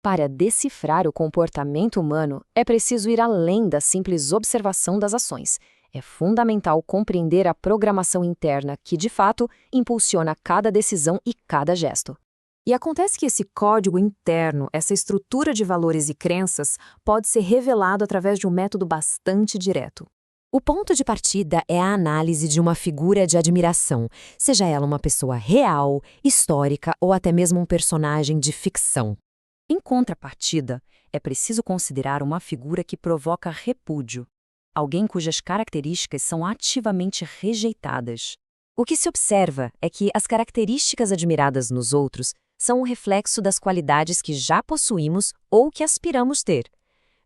Para decifrar o comportamento humano, é preciso ir além da simples observação das ações. É fundamental compreender a programação interna que, de fato, impulsiona cada decisão e cada gesto. E acontece que esse código interno, essa estrutura de valores e crenças, pode ser revelado através de um método bastante direto. O ponto de partida é a análise de uma figura de admiração, seja ela uma pessoa real, histórica ou até mesmo um personagem de ficção. Em contrapartida, é preciso considerar uma figura que provoca repúdio, alguém cujas características são ativamente rejeitadas. O que se observa é que as características admiradas nos outros são um reflexo das qualidades que já possuímos ou que aspiramos ter.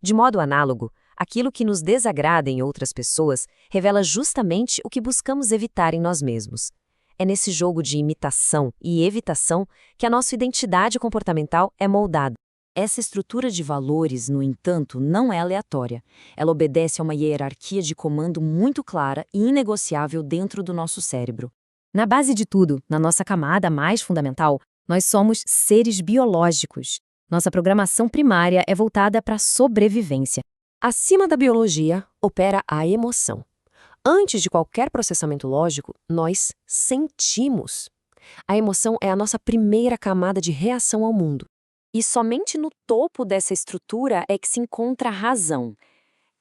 De modo análogo, aquilo que nos desagrada em outras pessoas revela justamente o que buscamos evitar em nós mesmos. É nesse jogo de imitação e evitação que a nossa identidade comportamental é moldada. Essa estrutura de valores, no entanto, não é aleatória. Ela obedece a uma hierarquia de comando muito clara e inegociável dentro do nosso cérebro. Na base de tudo, na nossa camada mais fundamental, nós somos seres biológicos. Nossa programação primária é voltada para a sobrevivência. Acima da biologia, opera a emoção. Antes de qualquer processamento lógico, nós sentimos. A emoção é a nossa primeira camada de reação ao mundo. E somente no topo dessa estrutura é que se encontra a razão.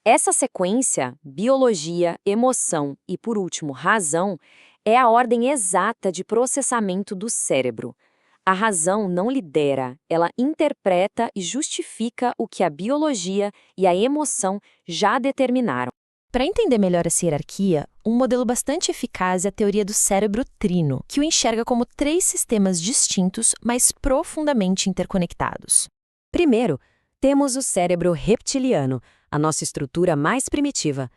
Essa sequência, biologia, emoção e, por último, razão, é a ordem exata de processamento do cérebro. A razão não lidera, ela interpreta e justifica o que a biologia e a emoção já determinaram. Para entender melhor essa hierarquia, um modelo bastante eficaz é a teoria do cérebro trino, que o enxerga como 3 sistemas distintos, mas profundamente interconectados. Primeiro, temos o cérebro reptiliano, a nossa estrutura mais primitiva.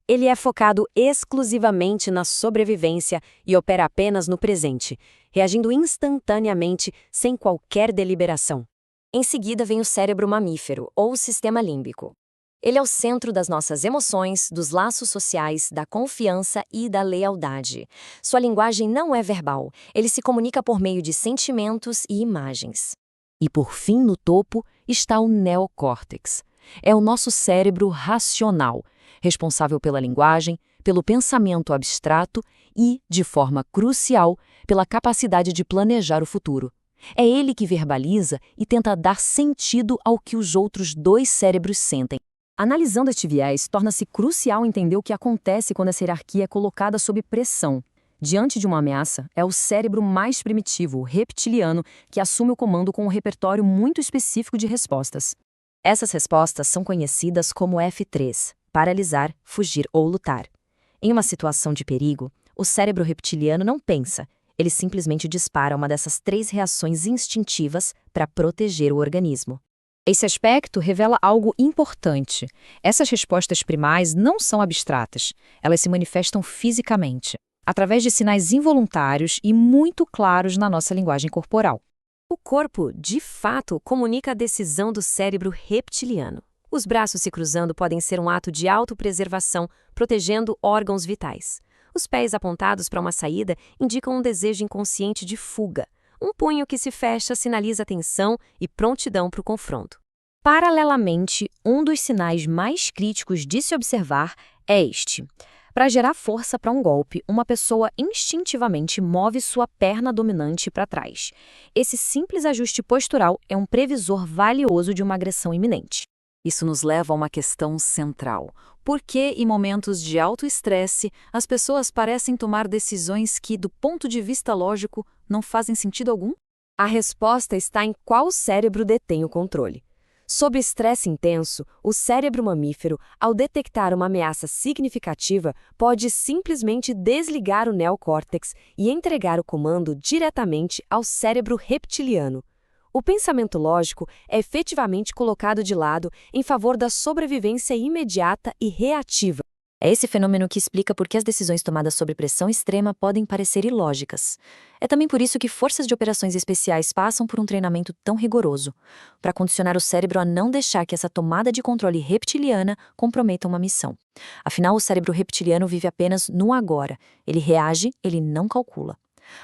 Ele é focado exclusivamente na sobrevivência e opera apenas no presente, reagindo instantaneamente, sem qualquer deliberação. Em seguida vem o cérebro mamífero, ou o sistema límbico. Ele é o centro das nossas emoções, dos laços sociais, da confiança e da lealdade. Sua linguagem não é verbal, ele se comunica por meio de sentimentos e imagens. E por fim, no topo, está o neocórtex. É o nosso cérebro racional, responsável pela linguagem, pelo pensamento abstrato e, de forma crucial, pela capacidade de planejar o futuro. É ele que verbaliza e tenta dar sentido ao que os outros 2 cérebros sentem. Analisando este viés, torna-se crucial entender o que acontece quando essa hierarquia é colocada sob pressão. Diante de uma ameaça, é o cérebro mais primitivo, o reptiliano, que assume o comando com um repertório muito específico de respostas. Essas respostas são conhecidas como F3, paralisar, fugir ou lutar. Em uma situação de perigo, o cérebro reptiliano não pensa, ele simplesmente dispara uma dessas 3 reações instintivas para proteger o organismo. Esse aspecto revela algo importante. Essas respostas primais não são abstratas, elas se manifestam fisicamente, através de sinais involuntários e muito claros na nossa linguagem corporal. O corpo, de fato, comunica a decisão do cérebro reptiliano. Os braços se cruzando podem ser um ato de autopreservação, protegendo órgãos vitais. Os pés apontados para uma saída indicam um desejo inconsciente de fuga. Um punho que se fecha sinaliza tensão e prontidão para o confronto. Paralelamente, um dos sinais mais críticos de se observar é este. Para gerar força para um golpe, uma pessoa instintivamente move sua perna dominante para trás. Esse simples ajuste postural é um previsor valioso de uma agressão iminente. Isso nos leva a uma questão central. Por que, em momentos de alto estresse, as pessoas parecem tomar decisões que, do ponto de vista lógico, não fazem sentido algum? A resposta está em qual cérebro detém o controle. Sob estresse intenso, o cérebro mamífero, ao detectar uma ameaça significativa, pode simplesmente desligar o neocórtex e entregar o comando diretamente ao cérebro reptiliano. O pensamento lógico é efetivamente colocado de lado em favor da sobrevivência imediata e reativa. É esse fenômeno que explica por que as decisões tomadas sob pressão extrema podem parecer ilógicas. É também por isso que forças de operações especiais passam por um treinamento tão rigoroso, para condicionar o cérebro a não deixar que essa tomada de controle reptiliana comprometa uma missão. Afinal, o cérebro reptiliano vive apenas no agora. Ele reage, ele não calcula.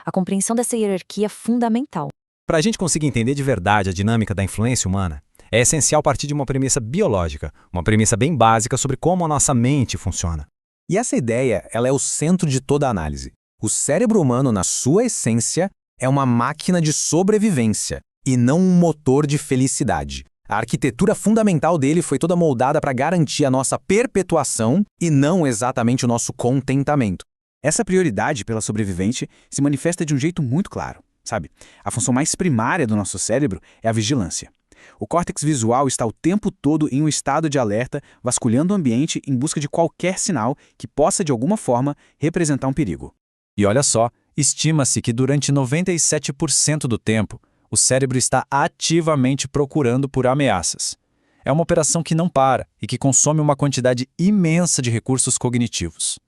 A compreensão dessa hierarquia é fundamental. Para a gente conseguir entender de verdade a dinâmica da influência humana, é essencial partir de uma premissa biológica, uma premissa bem básica sobre como a nossa mente funciona. E essa ideia, ela é o centro de toda a análise. O cérebro humano, na sua essência, é uma máquina de sobrevivência e não um motor de felicidade. A arquitetura fundamental dele foi toda moldada para garantir a nossa perpetuação e não exatamente o nosso contentamento. Essa prioridade pela sobrevivente se manifesta de um jeito muito claro, sabe? A função mais primária do nosso cérebro é a vigilância. O córtex visual está o tempo todo em um estado de alerta, vasculhando o ambiente em busca de qualquer sinal que possa, de alguma forma, representar um perigo. E olha só, estima-se que durante 97% do tempo, o cérebro está ativamente procurando por ameaças. É uma operação que não para e que consome uma quantidade imensa de recursos cognitivos.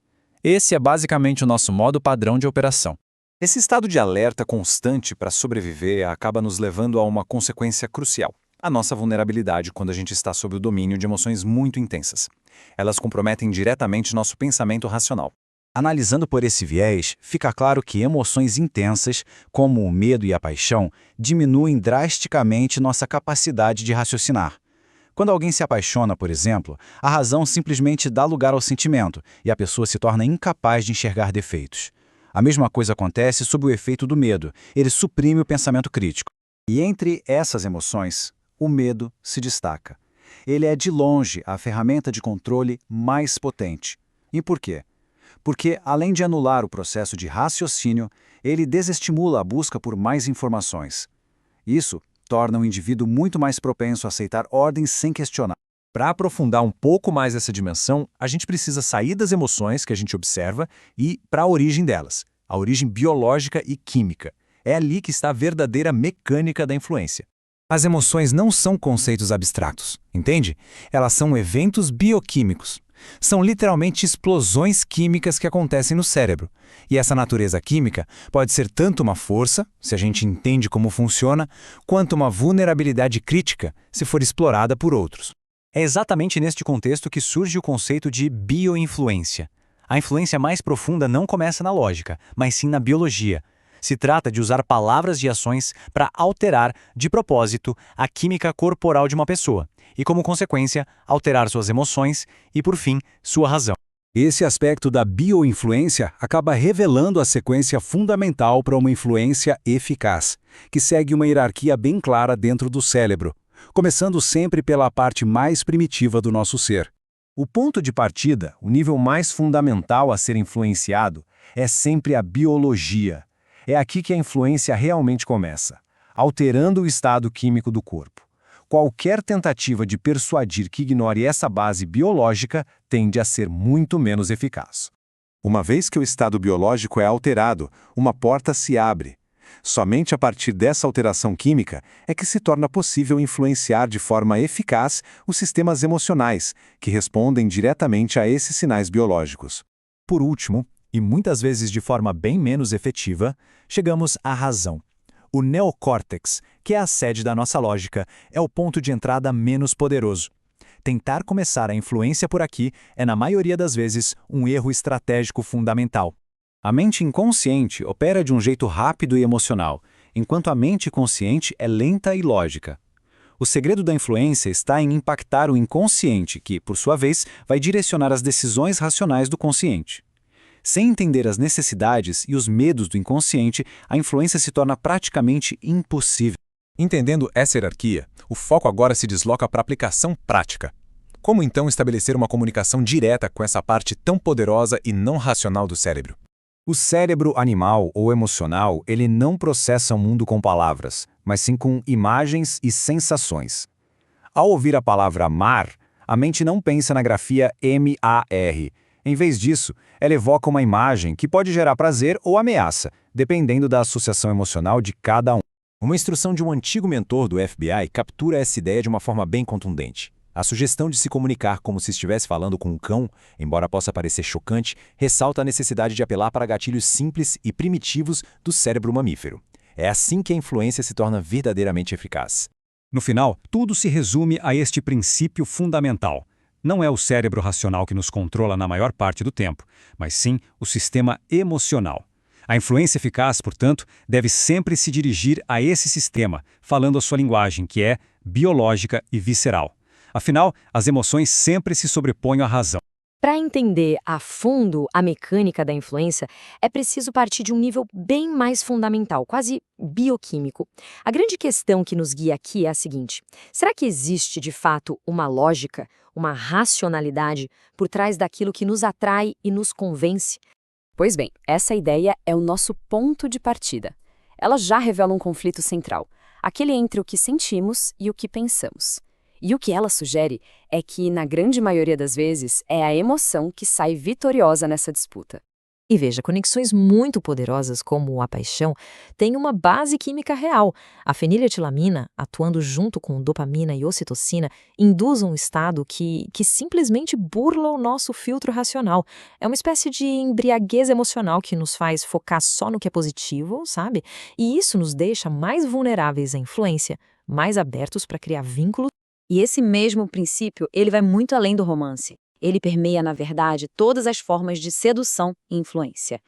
Esse é basicamente o nosso modo padrão de operação. Esse estado de alerta constante para sobreviver acaba nos levando a uma consequência crucial: a nossa vulnerabilidade quando a gente está sob o domínio de emoções muito intensas. Elas comprometem diretamente nosso pensamento racional. Analisando por esse viés, fica claro que emoções intensas, como o medo e a paixão, diminuem drasticamente nossa capacidade de raciocinar. Quando alguém se apaixona, por exemplo, a razão simplesmente dá lugar ao sentimento e a pessoa se torna incapaz de enxergar defeitos. A mesma coisa acontece sob o efeito do medo, ele suprime o pensamento crítico. E entre essas emoções, o medo se destaca. Ele é de longe a ferramenta de controle mais potente. E por quê? Porque, além de anular o processo de raciocínio, ele desestimula a busca por mais informações. Isso torna o indivíduo muito mais propenso a aceitar ordens sem questionar. Para aprofundar um pouco mais essa dimensão, a gente precisa sair das emoções que a gente observa e ir para a origem delas, a origem biológica e química. É ali que está a verdadeira mecânica da influência. As emoções não são conceitos abstratos, entende? Elas são eventos bioquímicos. São literalmente explosões químicas que acontecem no cérebro. E essa natureza química pode ser tanto uma força, se a gente entende como funciona, quanto uma vulnerabilidade crítica, se for explorada por outros. É exatamente neste contexto que surge o conceito de bioinfluência. A influência mais profunda não começa na lógica, mas sim na biologia. Se trata de usar palavras e ações para alterar, de propósito, a química corporal de uma pessoa e, como consequência, alterar suas emoções e, por fim, sua razão. Esse aspecto da bioinfluência acaba revelando a sequência fundamental para uma influência eficaz, que segue uma hierarquia bem clara dentro do cérebro, começando sempre pela parte mais primitiva do nosso ser. O ponto de partida, o nível mais fundamental a ser influenciado, é sempre a biologia. É aqui que a influência realmente começa, alterando o estado químico do corpo. Qualquer tentativa de persuadir que ignore essa base biológica tende a ser muito menos eficaz. Uma vez que o estado biológico é alterado, uma porta se abre. Somente a partir dessa alteração química é que se torna possível influenciar de forma eficaz os sistemas emocionais, que respondem diretamente a esses sinais biológicos. Por último, e muitas vezes de forma bem menos efetiva, chegamos à razão. O neocórtex, que é a sede da nossa lógica, é o ponto de entrada menos poderoso. Tentar começar a influência por aqui é, na maioria das vezes, um erro estratégico fundamental. A mente inconsciente opera de um jeito rápido e emocional, enquanto a mente consciente é lenta e lógica. O segredo da influência está em impactar o inconsciente, que, por sua vez, vai direcionar as decisões racionais do consciente. Sem entender as necessidades e os medos do inconsciente, a influência se torna praticamente impossível. Entendendo essa hierarquia, o foco agora se desloca para a aplicação prática. Como então estabelecer uma comunicação direta com essa parte tão poderosa e não racional do cérebro? O cérebro animal ou emocional, ele não processa o mundo com palavras, mas sim com imagens e sensações. Ao ouvir a palavra mar, a mente não pensa na grafia M-A-R. Em vez disso, ela evoca uma imagem que pode gerar prazer ou ameaça, dependendo da associação emocional de cada um. Uma instrução de um antigo mentor do FBI captura essa ideia de uma forma bem contundente. A sugestão de se comunicar como se estivesse falando com um cão, embora possa parecer chocante, ressalta a necessidade de apelar para gatilhos simples e primitivos do cérebro mamífero. É assim que a influência se torna verdadeiramente eficaz. No final, tudo se resume a este princípio fundamental. Não é o cérebro racional que nos controla na maior parte do tempo, mas sim o sistema emocional. A influência eficaz, portanto, deve sempre se dirigir a esse sistema, falando a sua linguagem, que é biológica e visceral. Afinal, as emoções sempre se sobrepõem à razão. Para entender a fundo a mecânica da influência, é preciso partir de um nível bem mais fundamental, quase bioquímico. A grande questão que nos guia aqui é a seguinte: será que existe, de fato, uma lógica, uma racionalidade por trás daquilo que nos atrai e nos convence? Pois bem, essa ideia é o nosso ponto de partida. Ela já revela um conflito central, aquele entre o que sentimos e o que pensamos. E o que ela sugere é que, na grande maioria das vezes, é a emoção que sai vitoriosa nessa disputa. E veja, conexões muito poderosas como a paixão têm uma base química real. A feniletilamina, atuando junto com dopamina e ocitocina, induz um estado que simplesmente burla o nosso filtro racional. É uma espécie de embriaguez emocional que nos faz focar só no que é positivo, sabe? E isso nos deixa mais vulneráveis à influência, mais abertos para criar vínculos. E esse mesmo princípio, ele vai muito além do romance. Ele permeia, na verdade, todas as formas de sedução e influência.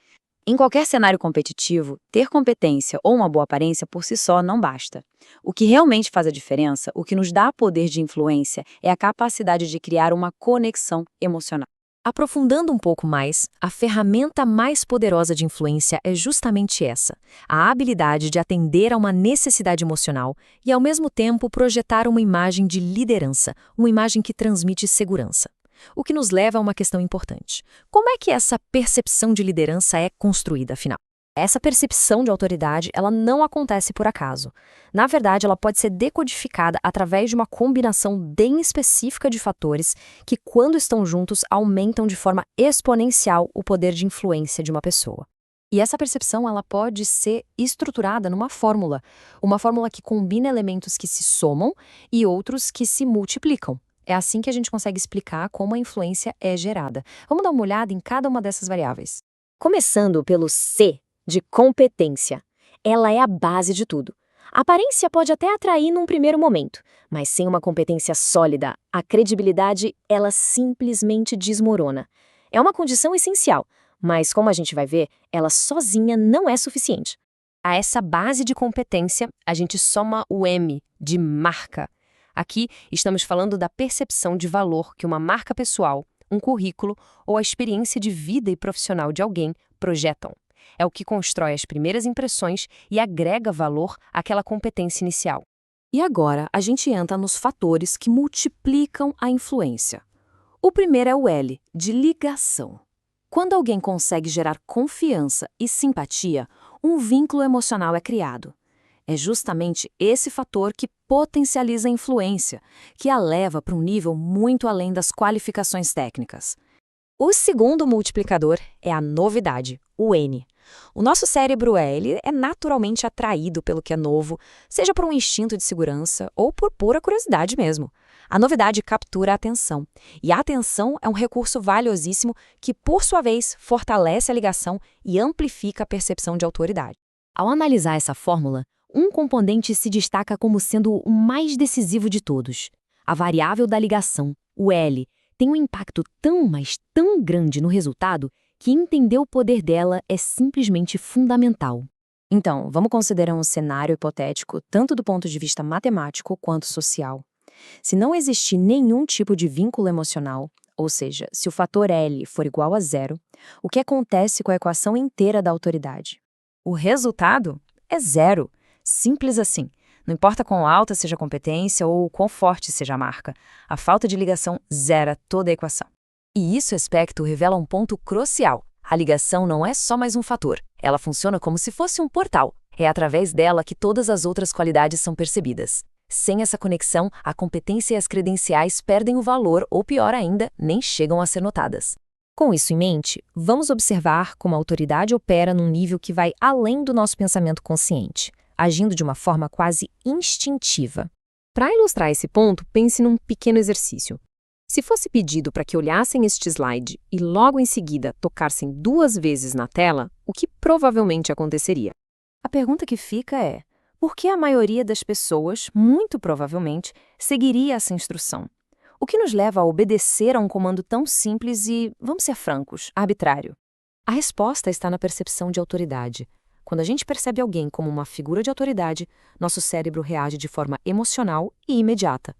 Em qualquer cenário competitivo, ter competência ou uma boa aparência por si só não basta. O que realmente faz a diferença, o que nos dá poder de influência, é a capacidade de criar uma conexão emocional. Aprofundando um pouco mais, a ferramenta mais poderosa de influência é justamente essa: a habilidade de atender a uma necessidade emocional e, ao mesmo tempo, projetar uma imagem de liderança, uma imagem que transmite segurança. O que nos leva a uma questão importante: como é que essa percepção de liderança é construída, afinal? Essa percepção de autoridade, ela não acontece por acaso. Na verdade, ela pode ser decodificada através de uma combinação bem específica de fatores que, quando estão juntos, aumentam de forma exponencial o poder de influência de uma pessoa. E essa percepção, ela pode ser estruturada numa fórmula, uma fórmula que combina elementos que se somam e outros que se multiplicam. É assim que a gente consegue explicar como a influência é gerada. Vamos dar uma olhada em cada uma dessas variáveis. Começando pelo C, de competência. Ela é a base de tudo. A aparência pode até atrair num primeiro momento, mas sem uma competência sólida, a credibilidade, ela simplesmente desmorona. É uma condição essencial, mas como a gente vai ver, ela sozinha não é suficiente. A essa base de competência, a gente soma o M, de marca. Aqui estamos falando da percepção de valor que uma marca pessoal, um currículo ou a experiência de vida e profissional de alguém projetam. É o que constrói as primeiras impressões e agrega valor àquela competência inicial. E agora a gente entra nos fatores que multiplicam a influência. O primeiro é o L, de ligação. Quando alguém consegue gerar confiança e simpatia, um vínculo emocional é criado. É justamente esse fator que potencializa a influência, que a leva para um nível muito além das qualificações técnicas. O segundo multiplicador é a novidade, o N. O nosso cérebro ele é naturalmente atraído pelo que é novo, seja por um instinto de segurança ou por pura curiosidade mesmo. A novidade captura a atenção, e a atenção é um recurso valiosíssimo que, por sua vez, fortalece a ligação e amplifica a percepção de autoridade. Ao analisar essa fórmula, um componente se destaca como sendo o mais decisivo de todos. A variável da ligação, o L, tem um impacto tão, mas tão grande no resultado que entender o poder dela é simplesmente fundamental. Então, vamos considerar um cenário hipotético tanto do ponto de vista matemático quanto social. Se não existir nenhum tipo de vínculo emocional, ou seja, se o fator L for igual a zero, o que acontece com a equação inteira da autoridade? O resultado é zero. Simples assim. Não importa quão alta seja a competência ou quão forte seja a marca, a falta de ligação zera toda a equação. E isso, aspecto, revela um ponto crucial. A ligação não é só mais um fator, ela funciona como se fosse um portal. É através dela que todas as outras qualidades são percebidas. Sem essa conexão, a competência e as credenciais perdem o valor ou, pior ainda, nem chegam a ser notadas. Com isso em mente, vamos observar como a autoridade opera num nível que vai além do nosso pensamento consciente, agindo de uma forma quase instintiva. Para ilustrar esse ponto, pense num pequeno exercício. Se fosse pedido para que olhassem este slide e logo em seguida tocassem 2 vezes na tela, o que provavelmente aconteceria? A pergunta que fica é: por que a maioria das pessoas, muito provavelmente, seguiria essa instrução? O que nos leva a obedecer a um comando tão simples e, vamos ser francos, arbitrário? A resposta está na percepção de autoridade. Quando a gente percebe alguém como uma figura de autoridade, nosso cérebro reage de forma emocional e imediata.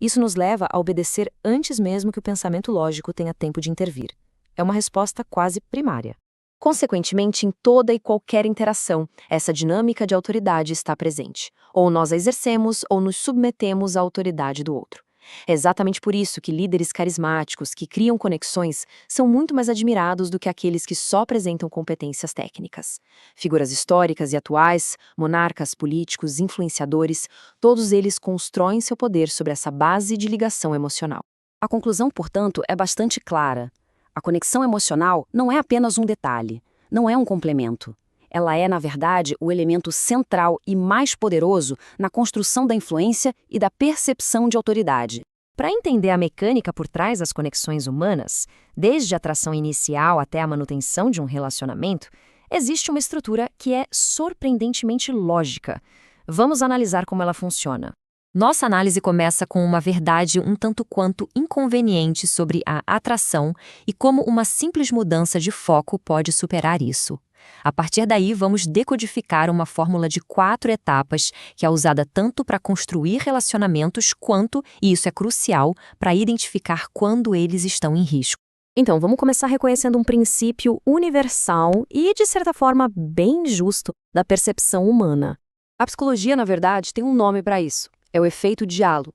Isso nos leva a obedecer antes mesmo que o pensamento lógico tenha tempo de intervir. É uma resposta quase primária. Consequentemente, em toda e qualquer interação, essa dinâmica de autoridade está presente. Ou nós a exercemos ou nos submetemos à autoridade do outro. É exatamente por isso que líderes carismáticos que criam conexões são muito mais admirados do que aqueles que só apresentam competências técnicas. Figuras históricas e atuais, monarcas, políticos, influenciadores, todos eles constroem seu poder sobre essa base de ligação emocional. A conclusão, portanto, é bastante clara. A conexão emocional não é apenas um detalhe, não é um complemento. Ela é, na verdade, o elemento central e mais poderoso na construção da influência e da percepção de autoridade. Para entender a mecânica por trás das conexões humanas, desde a atração inicial até a manutenção de um relacionamento, existe uma estrutura que é surpreendentemente lógica. Vamos analisar como ela funciona. Nossa análise começa com uma verdade um tanto quanto inconveniente sobre a atração e como uma simples mudança de foco pode superar isso. A partir daí, vamos decodificar uma fórmula de 4 etapas que é usada tanto para construir relacionamentos quanto, e isso é crucial, para identificar quando eles estão em risco. Então, vamos começar reconhecendo um princípio universal e, de certa forma, bem justo da percepção humana. A psicologia, na verdade, tem um nome para isso. É o efeito de halo.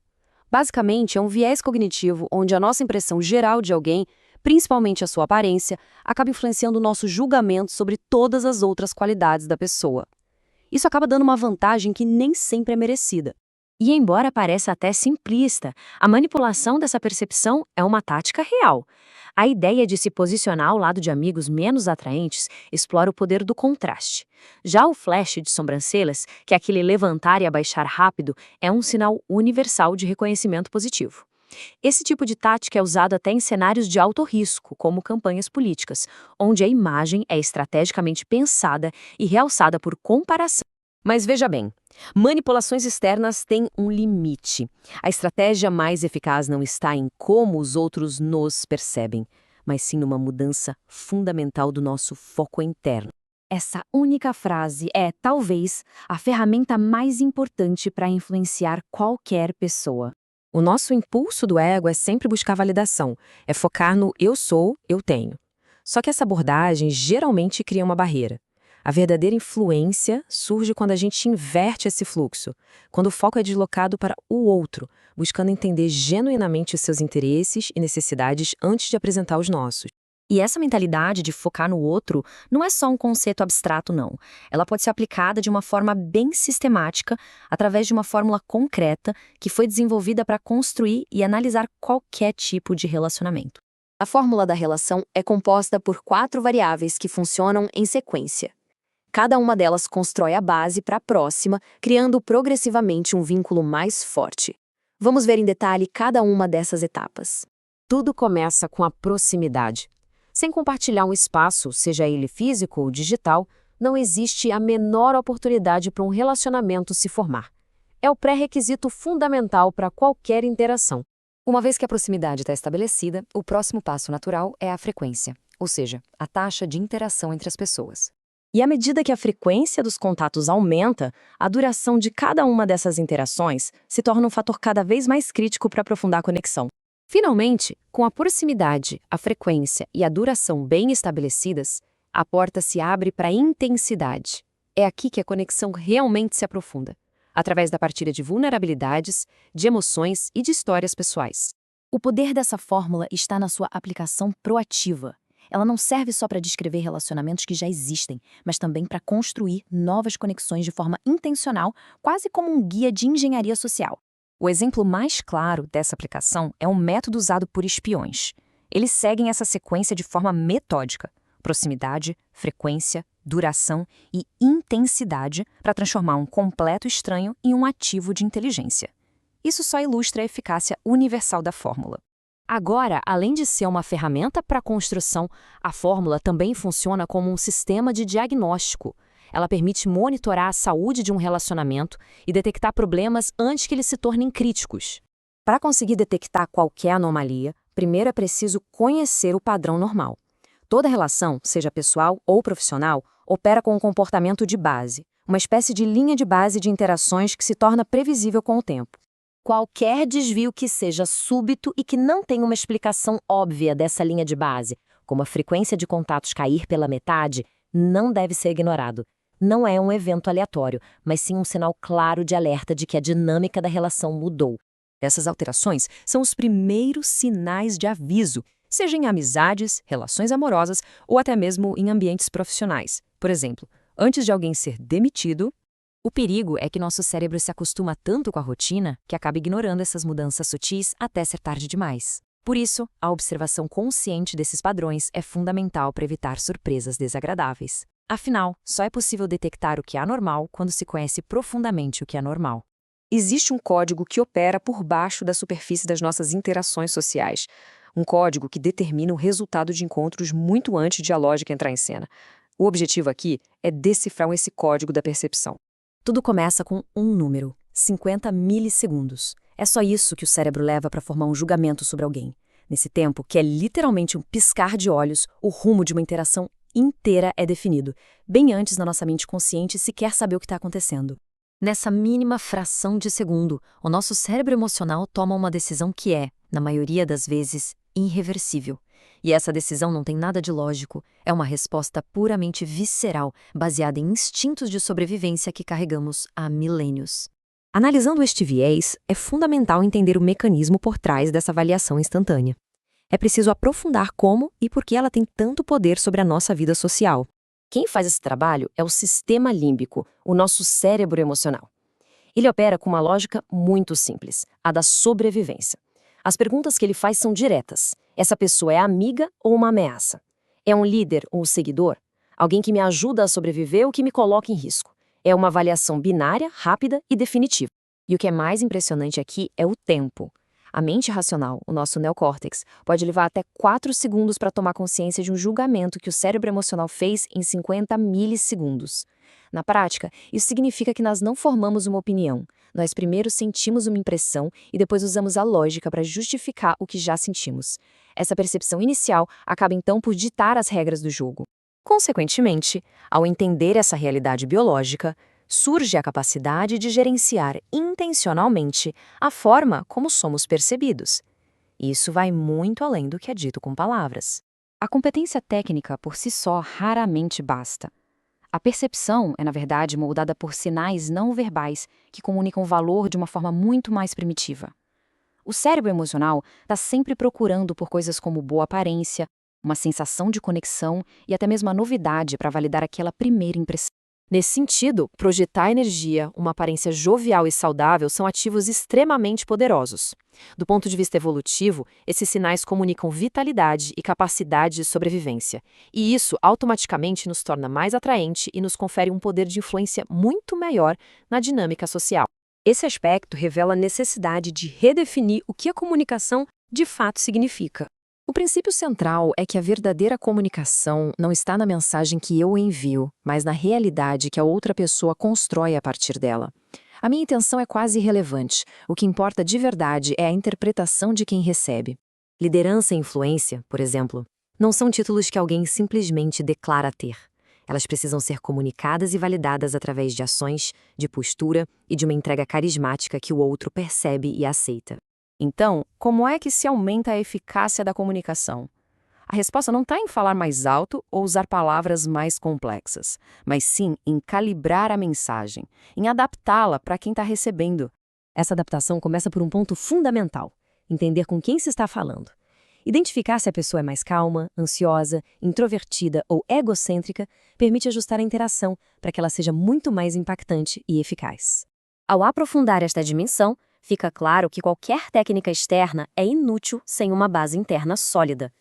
Basicamente, é um viés cognitivo onde a nossa impressão geral de alguém, principalmente a sua aparência, acaba influenciando o nosso julgamento sobre todas as outras qualidades da pessoa. Isso acaba dando uma vantagem que nem sempre é merecida. E embora pareça até simplista, a manipulação dessa percepção é uma tática real. A ideia de se posicionar ao lado de amigos menos atraentes explora o poder do contraste. Já o flash de sobrancelhas, que é aquele levantar e abaixar rápido, é um sinal universal de reconhecimento positivo. Esse tipo de tática é usado até em cenários de alto risco, como campanhas políticas, onde a imagem é estrategicamente pensada e realçada por comparação. Mas veja bem, manipulações externas têm um limite. A estratégia mais eficaz não está em como os outros nos percebem, mas sim numa mudança fundamental do nosso foco interno. Essa única frase é, talvez, a ferramenta mais importante para influenciar qualquer pessoa. O nosso impulso do ego é sempre buscar validação, é focar no eu sou, eu tenho. Só que essa abordagem geralmente cria uma barreira. A verdadeira influência surge quando a gente inverte esse fluxo, quando o foco é deslocado para o outro, buscando entender genuinamente os seus interesses e necessidades antes de apresentar os nossos. E essa mentalidade de focar no outro não é só um conceito abstrato, não. Ela pode ser aplicada de uma forma bem sistemática, através de uma fórmula concreta que foi desenvolvida para construir e analisar qualquer tipo de relacionamento. A fórmula da relação é composta por 4 variáveis que funcionam em sequência. Cada uma delas constrói a base para a próxima, criando progressivamente um vínculo mais forte. Vamos ver em detalhe cada uma dessas etapas. Tudo começa com a proximidade. Sem compartilhar um espaço, seja ele físico ou digital, não existe a menor oportunidade para um relacionamento se formar. É o pré-requisito fundamental para qualquer interação. Uma vez que a proximidade está estabelecida, o próximo passo natural é a frequência, ou seja, a taxa de interação entre as pessoas. E à medida que a frequência dos contatos aumenta, a duração de cada uma dessas interações se torna um fator cada vez mais crítico para aprofundar a conexão. Finalmente, com a proximidade, a frequência e a duração bem estabelecidas, a porta se abre para a intensidade. É aqui que a conexão realmente se aprofunda, através da partilha de vulnerabilidades, de emoções e de histórias pessoais. O poder dessa fórmula está na sua aplicação proativa. Ela não serve só para descrever relacionamentos que já existem, mas também para construir novas conexões de forma intencional, quase como um guia de engenharia social. O exemplo mais claro dessa aplicação é um método usado por espiões. Eles seguem essa sequência de forma metódica: proximidade, frequência, duração e intensidade para transformar um completo estranho em um ativo de inteligência. Isso só ilustra a eficácia universal da fórmula. Agora, além de ser uma ferramenta para a construção, a fórmula também funciona como um sistema de diagnóstico. Ela permite monitorar a saúde de um relacionamento e detectar problemas antes que eles se tornem críticos. Para conseguir detectar qualquer anomalia, primeiro é preciso conhecer o padrão normal. Toda relação, seja pessoal ou profissional, opera com um comportamento de base, uma espécie de linha de base de interações que se torna previsível com o tempo. Qualquer desvio que seja súbito e que não tenha uma explicação óbvia dessa linha de base, como a frequência de contatos cair pela metade, não deve ser ignorado. Não é um evento aleatório, mas sim um sinal claro de alerta de que a dinâmica da relação mudou. Essas alterações são os primeiros sinais de aviso, seja em amizades, relações amorosas ou até mesmo em ambientes profissionais. Por exemplo, antes de alguém ser demitido, o perigo é que nosso cérebro se acostuma tanto com a rotina que acaba ignorando essas mudanças sutis até ser tarde demais. Por isso, a observação consciente desses padrões é fundamental para evitar surpresas desagradáveis. Afinal, só é possível detectar o que é anormal quando se conhece profundamente o que é normal. Existe um código que opera por baixo da superfície das nossas interações sociais. Um código que determina o resultado de encontros muito antes de a lógica entrar em cena. O objetivo aqui é decifrar esse código da percepção. Tudo começa com um número, 50 milissegundos. É só isso que o cérebro leva para formar um julgamento sobre alguém. Nesse tempo, que é literalmente um piscar de olhos, o rumo de uma interação inteira é definido, bem antes da nossa mente consciente sequer saber o que está acontecendo. Nessa mínima fração de segundo, o nosso cérebro emocional toma uma decisão que é, na maioria das vezes, irreversível. E essa decisão não tem nada de lógico, é uma resposta puramente visceral, baseada em instintos de sobrevivência que carregamos há milênios. Analisando este viés, é fundamental entender o mecanismo por trás dessa avaliação instantânea. É preciso aprofundar como e por que ela tem tanto poder sobre a nossa vida social. Quem faz esse trabalho é o sistema límbico, o nosso cérebro emocional. Ele opera com uma lógica muito simples, a da sobrevivência. As perguntas que ele faz são diretas. Essa pessoa é amiga ou uma ameaça? É um líder ou um seguidor? Alguém que me ajuda a sobreviver ou que me coloca em risco? É uma avaliação binária, rápida e definitiva. E o que é mais impressionante aqui é o tempo. A mente racional, o nosso neocórtex, pode levar até 4 segundos para tomar consciência de um julgamento que o cérebro emocional fez em 50 milissegundos. Na prática, isso significa que nós não formamos uma opinião. Nós primeiro sentimos uma impressão e depois usamos a lógica para justificar o que já sentimos. Essa percepção inicial acaba então por ditar as regras do jogo. Consequentemente, ao entender essa realidade biológica, surge a capacidade de gerenciar intencionalmente a forma como somos percebidos. Isso vai muito além do que é dito com palavras. A competência técnica por si só raramente basta. A percepção é, na verdade, moldada por sinais não verbais que comunicam o valor de uma forma muito mais primitiva. O cérebro emocional está sempre procurando por coisas como boa aparência, uma sensação de conexão e até mesmo a novidade para validar aquela primeira impressão. Nesse sentido, projetar energia, uma aparência jovial e saudável são ativos extremamente poderosos. Do ponto de vista evolutivo, esses sinais comunicam vitalidade e capacidade de sobrevivência, e isso automaticamente nos torna mais atraente e nos confere um poder de influência muito maior na dinâmica social. Esse aspecto revela a necessidade de redefinir o que a comunicação de fato significa. O princípio central é que a verdadeira comunicação não está na mensagem que eu envio, mas na realidade que a outra pessoa constrói a partir dela. A minha intenção é quase irrelevante. O que importa de verdade é a interpretação de quem recebe. Liderança e influência, por exemplo, não são títulos que alguém simplesmente declara ter. Elas precisam ser comunicadas e validadas através de ações, de postura e de uma entrega carismática que o outro percebe e aceita. Então, como é que se aumenta a eficácia da comunicação? A resposta não está em falar mais alto ou usar palavras mais complexas, mas sim em calibrar a mensagem, em adaptá-la para quem está recebendo. Essa adaptação começa por um ponto fundamental: entender com quem se está falando. Identificar se a pessoa é mais calma, ansiosa, introvertida ou egocêntrica permite ajustar a interação para que ela seja muito mais impactante e eficaz. Ao aprofundar esta dimensão, fica claro que qualquer técnica externa é inútil sem uma base interna sólida.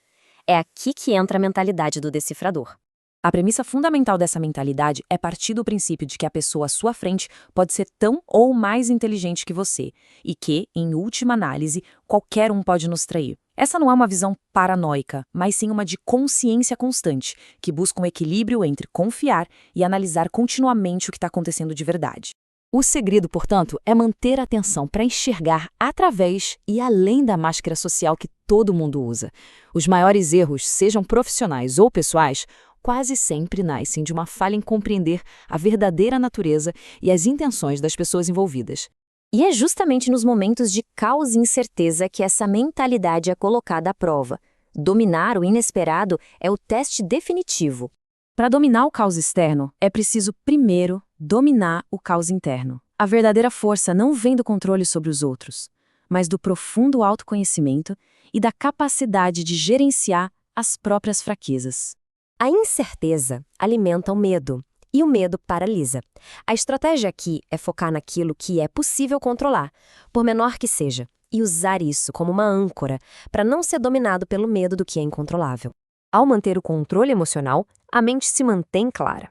É aqui que entra a mentalidade do decifrador. A premissa fundamental dessa mentalidade é partir do princípio de que a pessoa à sua frente pode ser tão ou mais inteligente que você, e que, em última análise, qualquer um pode nos trair. Essa não é uma visão paranoica, mas sim uma de consciência constante, que busca um equilíbrio entre confiar e analisar continuamente o que está acontecendo de verdade. O segredo, portanto, é manter a atenção para enxergar através e além da máscara social que todo mundo usa. Os maiores erros, sejam profissionais ou pessoais, quase sempre nascem de uma falha em compreender a verdadeira natureza e as intenções das pessoas envolvidas. E é justamente nos momentos de caos e incerteza que essa mentalidade é colocada à prova. Dominar o inesperado é o teste definitivo. Para dominar o caos externo, é preciso primeiro dominar o caos interno. A verdadeira força não vem do controle sobre os outros, mas do profundo autoconhecimento e da capacidade de gerenciar as próprias fraquezas. A incerteza alimenta o medo, e o medo paralisa. A estratégia aqui é focar naquilo que é possível controlar, por menor que seja, e usar isso como uma âncora para não ser dominado pelo medo do que é incontrolável. Ao manter o controle emocional, a mente se mantém clara.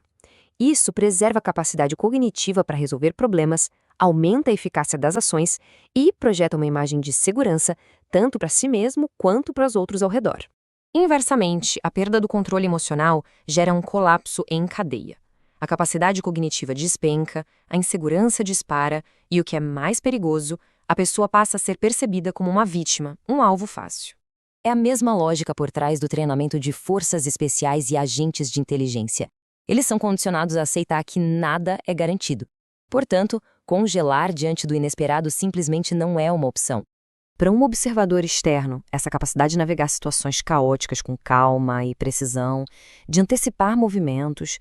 Isso preserva a capacidade cognitiva para resolver problemas, aumenta a eficácia das ações e projeta uma imagem de segurança tanto para si mesmo quanto para os outros ao redor. Inversamente, a perda do controle emocional gera um colapso em cadeia. A capacidade cognitiva despenca, a insegurança dispara e, o que é mais perigoso, a pessoa passa a ser percebida como uma vítima, um alvo fácil. É a mesma lógica por trás do treinamento de forças especiais e agentes de inteligência. Eles são condicionados a aceitar que nada é garantido. Portanto, congelar diante do inesperado simplesmente não é uma opção. Para um observador externo, essa capacidade de navegar situações caóticas com calma e precisão, de antecipar movimentos,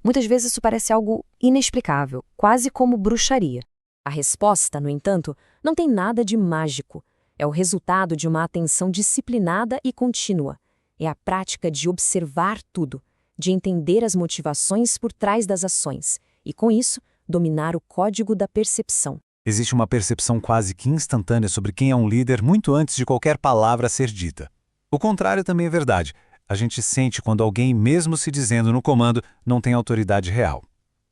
muitas vezes isso parece algo inexplicável, quase como bruxaria. A resposta, no entanto, não tem nada de mágico. É o resultado de uma atenção disciplinada e contínua. É a prática de observar tudo, de entender as motivações por trás das ações e, com isso, dominar o código da percepção. Existe uma percepção quase que instantânea sobre quem é um líder muito antes de qualquer palavra ser dita. O contrário também é verdade. A gente sente quando alguém, mesmo se dizendo no comando, não tem autoridade real.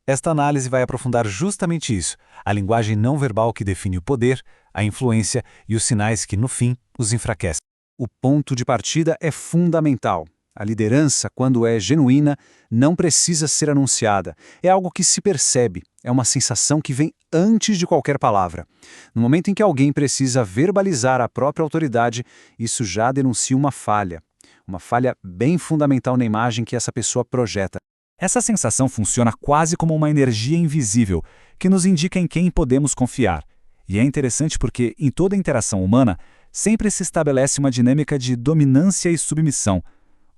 Esta análise vai aprofundar justamente isso, a linguagem não verbal que define o poder, a influência e os sinais que, no fim, os enfraquecem. O ponto de partida é fundamental. A liderança, quando é genuína, não precisa ser anunciada. É algo que se percebe, é uma sensação que vem antes de qualquer palavra. No momento em que alguém precisa verbalizar a própria autoridade, isso já denuncia uma falha bem fundamental na imagem que essa pessoa projeta. Essa sensação funciona quase como uma energia invisível, que nos indica em quem podemos confiar. E é interessante porque, em toda interação humana, sempre se estabelece uma dinâmica de dominância e submissão.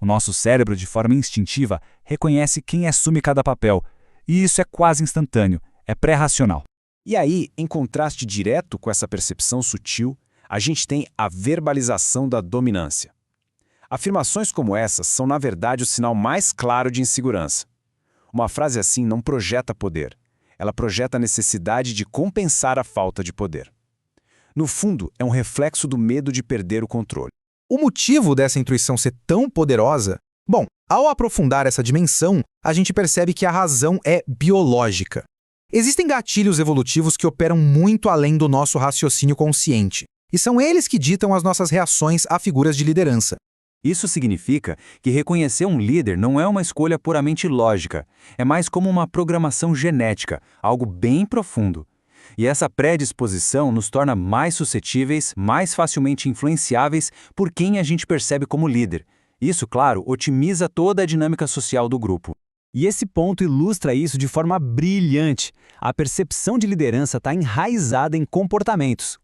O nosso cérebro, de forma instintiva, reconhece quem assume cada papel, e isso é quase instantâneo, é pré-racional. E aí, em contraste direto com essa percepção sutil, a gente tem a verbalização da dominância. Afirmações como essas são, na verdade, o sinal mais claro de insegurança. Uma frase assim não projeta poder. Ela projeta a necessidade de compensar a falta de poder. No fundo, é um reflexo do medo de perder o controle. O motivo dessa intuição ser tão poderosa? Bom, ao aprofundar essa dimensão, a gente percebe que a razão é biológica. Existem gatilhos evolutivos que operam muito além do nosso raciocínio consciente, e são eles que ditam as nossas reações a figuras de liderança. Isso significa que reconhecer um líder não é uma escolha puramente lógica, é mais como uma programação genética, algo bem profundo. E essa predisposição nos torna mais suscetíveis, mais facilmente influenciáveis por quem a gente percebe como líder. Isso, claro, otimiza toda a dinâmica social do grupo. E esse ponto ilustra isso de forma brilhante. A percepção de liderança está enraizada em comportamentos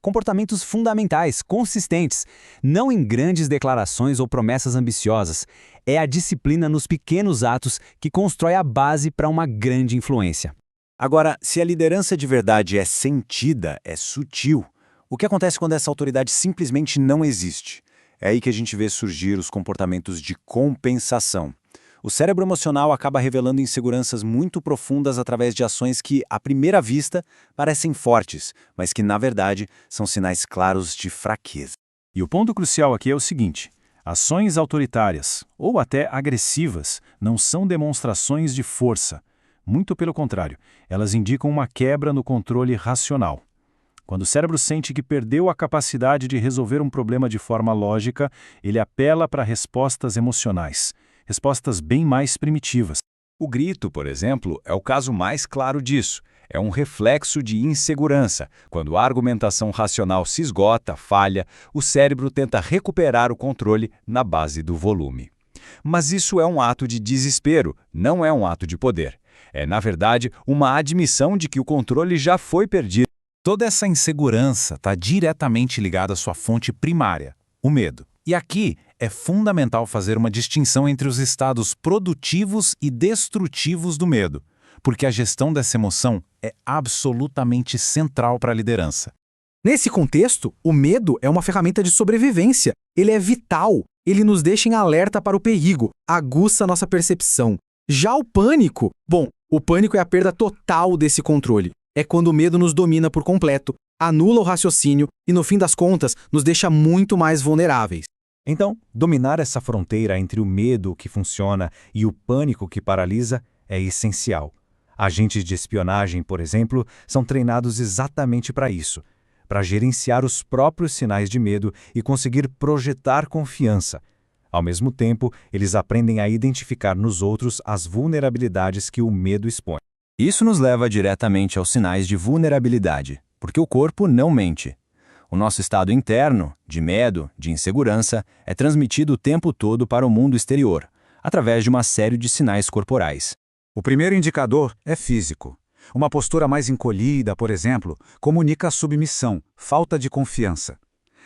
fundamentais, consistentes, não em grandes declarações ou promessas ambiciosas. É a disciplina nos pequenos atos que constrói a base para uma grande influência. Agora, se a liderança de verdade é sentida, é sutil, o que acontece quando essa autoridade simplesmente não existe? É aí que a gente vê surgir os comportamentos de compensação. O cérebro emocional acaba revelando inseguranças muito profundas através de ações que, à primeira vista, parecem fortes, mas que, na verdade, são sinais claros de fraqueza. E o ponto crucial aqui é o seguinte: ações autoritárias, ou até agressivas, não são demonstrações de força. Muito pelo contrário, elas indicam uma quebra no controle racional. Quando o cérebro sente que perdeu a capacidade de resolver um problema de forma lógica, ele apela para respostas emocionais, respostas bem mais primitivas. O grito, por exemplo, é o caso mais claro disso. É um reflexo de insegurança. Quando a argumentação racional se esgota, falha, o cérebro tenta recuperar o controle na base do volume. Mas isso é um ato de desespero, não é um ato de poder. É, na verdade, uma admissão de que o controle já foi perdido. Toda essa insegurança está diretamente ligada à sua fonte primária, o medo. E aqui é fundamental fazer uma distinção entre os estados produtivos e destrutivos do medo, porque a gestão dessa emoção é absolutamente central para a liderança. Nesse contexto, o medo é uma ferramenta de sobrevivência. Ele é vital. Ele nos deixa em alerta para o perigo, aguça nossa percepção. Já o pânico, o pânico é a perda total desse controle. É quando o medo nos domina por completo, anula o raciocínio e, no fim das contas, nos deixa muito mais vulneráveis. Então, dominar essa fronteira entre o medo que funciona e o pânico que paralisa é essencial. Agentes de espionagem, por exemplo, são treinados exatamente para isso, para gerenciar os próprios sinais de medo e conseguir projetar confiança. Ao mesmo tempo, eles aprendem a identificar nos outros as vulnerabilidades que o medo expõe. Isso nos leva diretamente aos sinais de vulnerabilidade, porque o corpo não mente. O nosso estado interno, de medo, de insegurança, é transmitido o tempo todo para o mundo exterior, através de uma série de sinais corporais. O primeiro indicador é físico. Uma postura mais encolhida, por exemplo, comunica submissão, falta de confiança.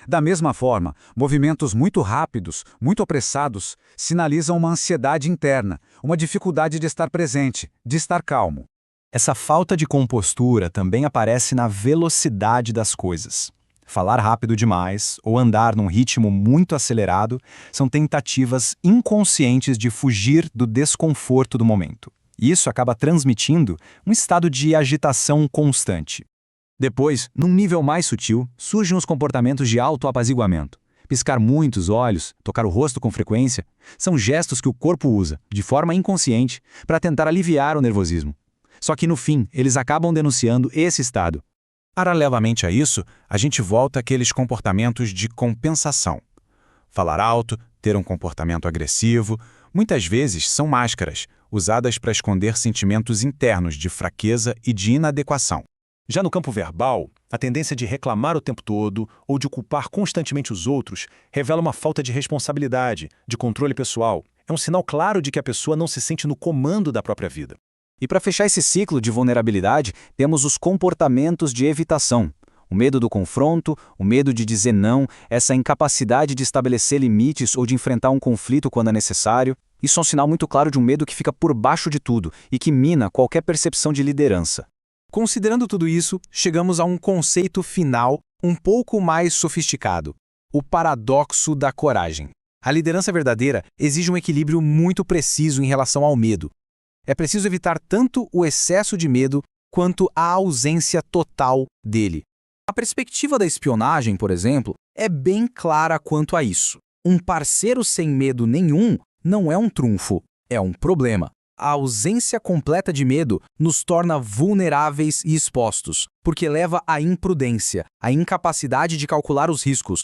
Da mesma forma, movimentos muito rápidos, muito apressados, sinalizam uma ansiedade interna, uma dificuldade de estar presente, de estar calmo. Essa falta de compostura também aparece na velocidade das coisas. Falar rápido demais ou andar num ritmo muito acelerado são tentativas inconscientes de fugir do desconforto do momento. Isso acaba transmitindo um estado de agitação constante. Depois, num nível mais sutil, surgem os comportamentos de autoapaziguamento. Piscar muitos olhos, tocar o rosto com frequência, são gestos que o corpo usa, de forma inconsciente, para tentar aliviar o nervosismo. Só que no fim, eles acabam denunciando esse estado. Paralelamente a isso, a gente volta àqueles comportamentos de compensação. Falar alto, ter um comportamento agressivo, muitas vezes são máscaras, usadas para esconder sentimentos internos de fraqueza e de inadequação. Já no campo verbal, a tendência de reclamar o tempo todo ou de culpar constantemente os outros revela uma falta de responsabilidade, de controle pessoal. É um sinal claro de que a pessoa não se sente no comando da própria vida. E para fechar esse ciclo de vulnerabilidade, temos os comportamentos de evitação. O medo do confronto, o medo de dizer não, essa incapacidade de estabelecer limites ou de enfrentar um conflito quando é necessário. Isso é um sinal muito claro de um medo que fica por baixo de tudo e que mina qualquer percepção de liderança. Considerando tudo isso, chegamos a um conceito final um pouco mais sofisticado: o paradoxo da coragem. A liderança verdadeira exige um equilíbrio muito preciso em relação ao medo. É preciso evitar tanto o excesso de medo quanto a ausência total dele. A perspectiva da espionagem, por exemplo, é bem clara quanto a isso. Um parceiro sem medo nenhum não é um trunfo, é um problema. A ausência completa de medo nos torna vulneráveis e expostos, porque leva à imprudência, à incapacidade de calcular os riscos.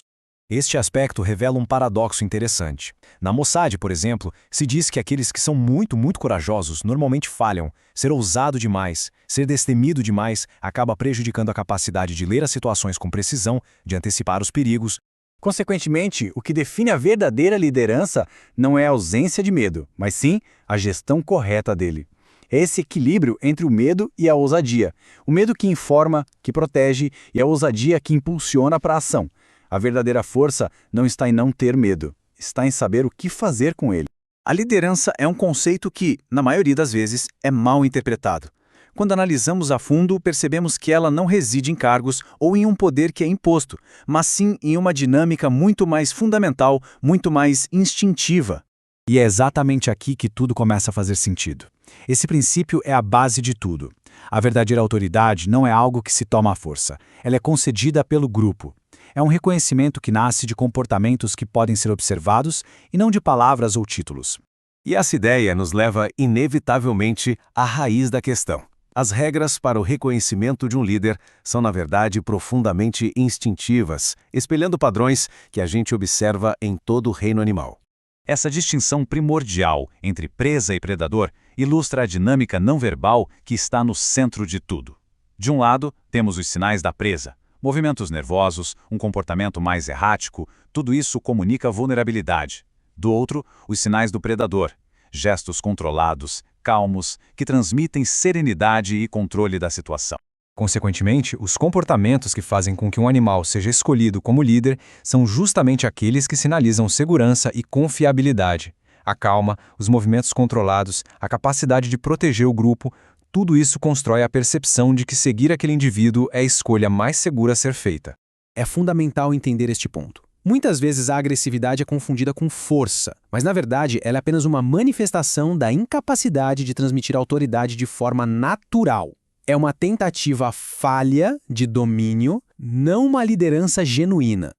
Este aspecto revela um paradoxo interessante. Na Mossad, por exemplo, se diz que aqueles que são muito corajosos normalmente falham. Ser ousado demais, ser destemido demais, acaba prejudicando a capacidade de ler as situações com precisão, de antecipar os perigos. Consequentemente, o que define a verdadeira liderança não é a ausência de medo, mas sim a gestão correta dele. É esse equilíbrio entre o medo e a ousadia. O medo que informa, que protege, e a ousadia que impulsiona para a ação. A verdadeira força não está em não ter medo, está em saber o que fazer com ele. A liderança é um conceito que, na maioria das vezes, é mal interpretado. Quando analisamos a fundo, percebemos que ela não reside em cargos ou em um poder que é imposto, mas sim em uma dinâmica muito mais fundamental, muito mais instintiva. E é exatamente aqui que tudo começa a fazer sentido. Esse princípio é a base de tudo. A verdadeira autoridade não é algo que se toma à força, ela é concedida pelo grupo. É um reconhecimento que nasce de comportamentos que podem ser observados e não de palavras ou títulos. E essa ideia nos leva inevitavelmente à raiz da questão. As regras para o reconhecimento de um líder são, na verdade, profundamente instintivas, espelhando padrões que a gente observa em todo o reino animal. Essa distinção primordial entre presa e predador ilustra a dinâmica não verbal que está no centro de tudo. De um lado, temos os sinais da presa. Movimentos nervosos, um comportamento mais errático, tudo isso comunica vulnerabilidade. Do outro, os sinais do predador. Gestos controlados, calmos, que transmitem serenidade e controle da situação. Consequentemente, os comportamentos que fazem com que um animal seja escolhido como líder são justamente aqueles que sinalizam segurança e confiabilidade. A calma, os movimentos controlados, a capacidade de proteger o grupo, tudo isso constrói a percepção de que seguir aquele indivíduo é a escolha mais segura a ser feita. É fundamental entender este ponto. Muitas vezes a agressividade é confundida com força, mas na verdade ela é apenas uma manifestação da incapacidade de transmitir autoridade de forma natural. É uma tentativa falha de domínio, não uma liderança genuína.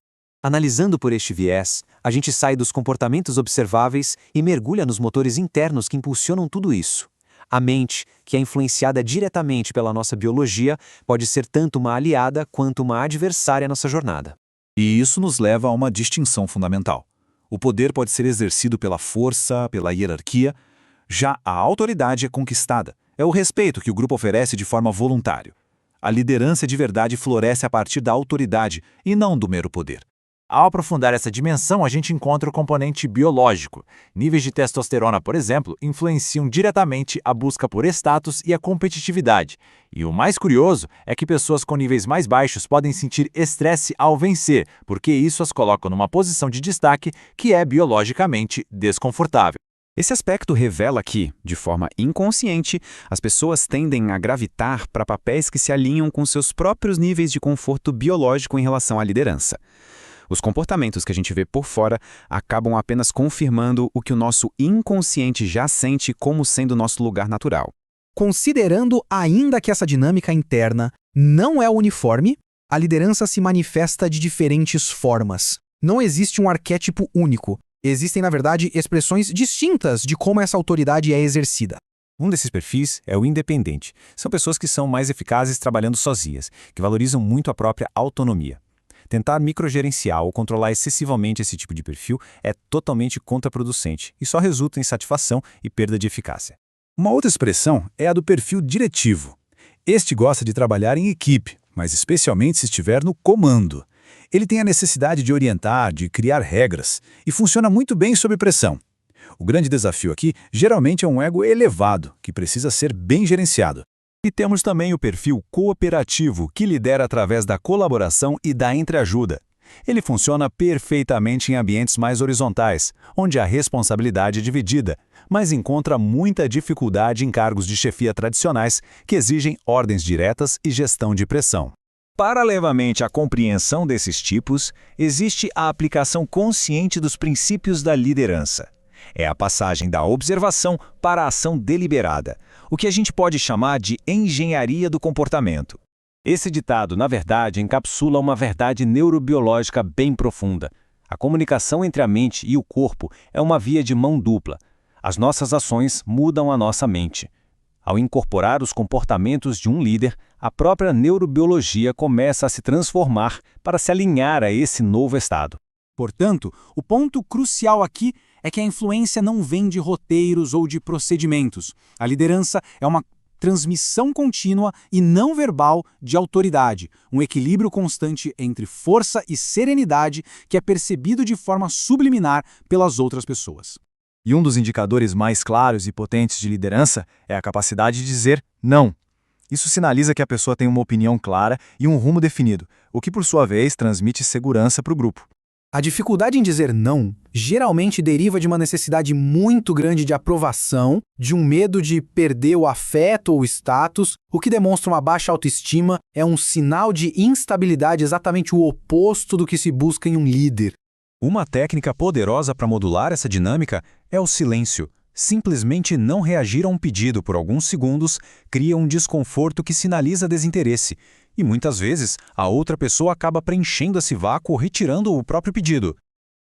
Analisando por este viés, a gente sai dos comportamentos observáveis e mergulha nos motores internos que impulsionam tudo isso. A mente, que é influenciada diretamente pela nossa biologia, pode ser tanto uma aliada quanto uma adversária à nossa jornada. E isso nos leva a uma distinção fundamental. O poder pode ser exercido pela força, pela hierarquia. Já a autoridade é conquistada. É o respeito que o grupo oferece de forma voluntária. A liderança de verdade floresce a partir da autoridade e não do mero poder. Ao aprofundar essa dimensão, a gente encontra o componente biológico. Níveis de testosterona, por exemplo, influenciam diretamente a busca por status e a competitividade. E o mais curioso é que pessoas com níveis mais baixos podem sentir estresse ao vencer, porque isso as coloca numa posição de destaque que é biologicamente desconfortável. Esse aspecto revela que, de forma inconsciente, as pessoas tendem a gravitar para papéis que se alinham com seus próprios níveis de conforto biológico em relação à liderança. Os comportamentos que a gente vê por fora acabam apenas confirmando o que o nosso inconsciente já sente como sendo nosso lugar natural. Considerando ainda que essa dinâmica interna não é uniforme, a liderança se manifesta de diferentes formas. Não existe um arquétipo único. Existem, na verdade, expressões distintas de como essa autoridade é exercida. Um desses perfis é o independente. São pessoas que são mais eficazes trabalhando sozinhas, que valorizam muito a própria autonomia. Tentar microgerenciar ou controlar excessivamente esse tipo de perfil é totalmente contraproducente e só resulta em insatisfação e perda de eficácia. Uma outra expressão é a do perfil diretivo. Este gosta de trabalhar em equipe, mas especialmente se estiver no comando. Ele tem a necessidade de orientar, de criar regras, e funciona muito bem sob pressão. O grande desafio aqui geralmente é um ego elevado, que precisa ser bem gerenciado. E temos também o perfil cooperativo, que lidera através da colaboração e da entreajuda. Ele funciona perfeitamente em ambientes mais horizontais, onde a responsabilidade é dividida, mas encontra muita dificuldade em cargos de chefia tradicionais que exigem ordens diretas e gestão de pressão. Paralelamente à compreensão desses tipos, existe a aplicação consciente dos princípios da liderança. É a passagem da observação para a ação deliberada, o que a gente pode chamar de engenharia do comportamento. Esse ditado, na verdade, encapsula uma verdade neurobiológica bem profunda. A comunicação entre a mente e o corpo é uma via de mão dupla. As nossas ações mudam a nossa mente. Ao incorporar os comportamentos de um líder, a própria neurobiologia começa a se transformar para se alinhar a esse novo estado. Portanto, o ponto crucial aqui é que a influência não vem de roteiros ou de procedimentos. A liderança é uma transmissão contínua e não verbal de autoridade, um equilíbrio constante entre força e serenidade que é percebido de forma subliminar pelas outras pessoas. E um dos indicadores mais claros e potentes de liderança é a capacidade de dizer não. Isso sinaliza que a pessoa tem uma opinião clara e um rumo definido, o que, por sua vez, transmite segurança para o grupo. A dificuldade em dizer não geralmente deriva de uma necessidade muito grande de aprovação, de um medo de perder o afeto ou o status, o que demonstra uma baixa autoestima, é um sinal de instabilidade, exatamente o oposto do que se busca em um líder. Uma técnica poderosa para modular essa dinâmica é o silêncio. Simplesmente não reagir a um pedido por alguns segundos cria um desconforto que sinaliza desinteresse. E muitas vezes, a outra pessoa acaba preenchendo esse vácuo retirando o próprio pedido.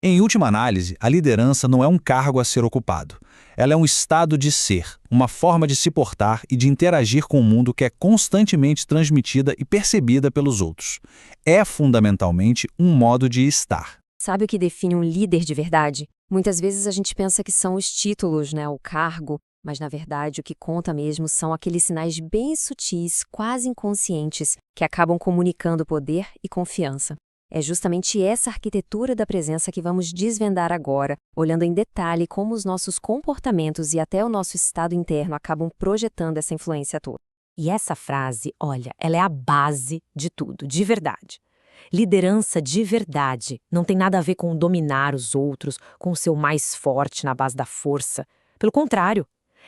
Em última análise, a liderança não é um cargo a ser ocupado. Ela é um estado de ser, uma forma de se portar e de interagir com o mundo que é constantemente transmitida e percebida pelos outros. É fundamentalmente um modo de estar. Sabe o que define um líder de verdade? Muitas vezes a gente pensa que são os títulos, o cargo, Mas, na verdade, o que conta mesmo são aqueles sinais bem sutis, quase inconscientes, que acabam comunicando poder e confiança. É justamente essa arquitetura da presença que vamos desvendar agora, olhando em detalhe como os nossos comportamentos e até o nosso estado interno acabam projetando essa influência toda. E essa frase, olha, ela é a base de tudo, de verdade. Liderança de verdade não tem nada a ver com dominar os outros, com ser o mais forte na base da força. Pelo contrário,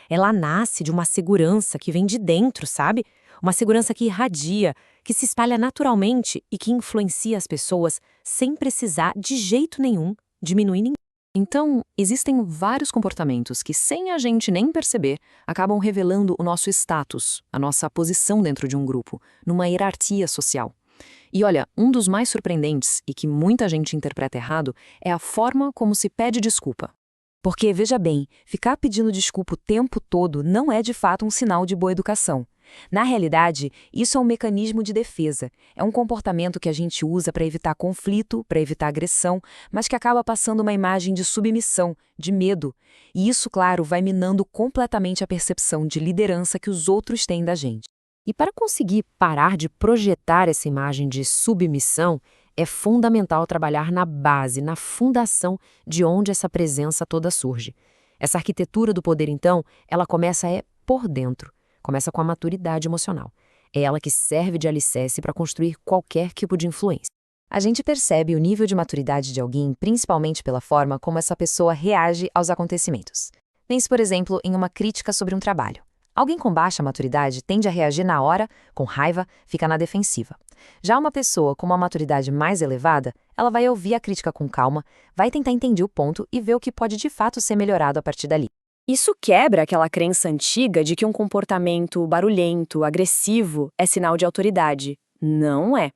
ela nasce de uma segurança que vem de dentro, sabe? Uma segurança que irradia, que se espalha naturalmente e que influencia as pessoas sem precisar, de jeito nenhum, diminuir ninguém. Então, existem vários comportamentos que, sem a gente nem perceber, acabam revelando o nosso status, a nossa posição dentro de um grupo, numa hierarquia social. E olha, um dos mais surpreendentes e que muita gente interpreta errado é a forma como se pede desculpa. Porque, veja bem, ficar pedindo desculpa o tempo todo não é de fato um sinal de boa educação. Na realidade, isso é um mecanismo de defesa. É um comportamento que a gente usa para evitar conflito, para evitar agressão, mas que acaba passando uma imagem de submissão, de medo. E isso, claro, vai minando completamente a percepção de liderança que os outros têm da gente. E para conseguir parar de projetar essa imagem de submissão, é fundamental trabalhar na base, na fundação de onde essa presença toda surge. Essa arquitetura do poder, então, ela começa por dentro. Começa com a maturidade emocional. É ela que serve de alicerce para construir qualquer tipo de influência. A gente percebe o nível de maturidade de alguém principalmente pela forma como essa pessoa reage aos acontecimentos. Pense, por exemplo, em uma crítica sobre um trabalho. Alguém com baixa maturidade tende a reagir na hora, com raiva, fica na defensiva. Já uma pessoa com uma maturidade mais elevada, ela vai ouvir a crítica com calma, vai tentar entender o ponto e ver o que pode de fato ser melhorado a partir dali. Isso quebra aquela crença antiga de que um comportamento barulhento, agressivo, é sinal de autoridade. Não é.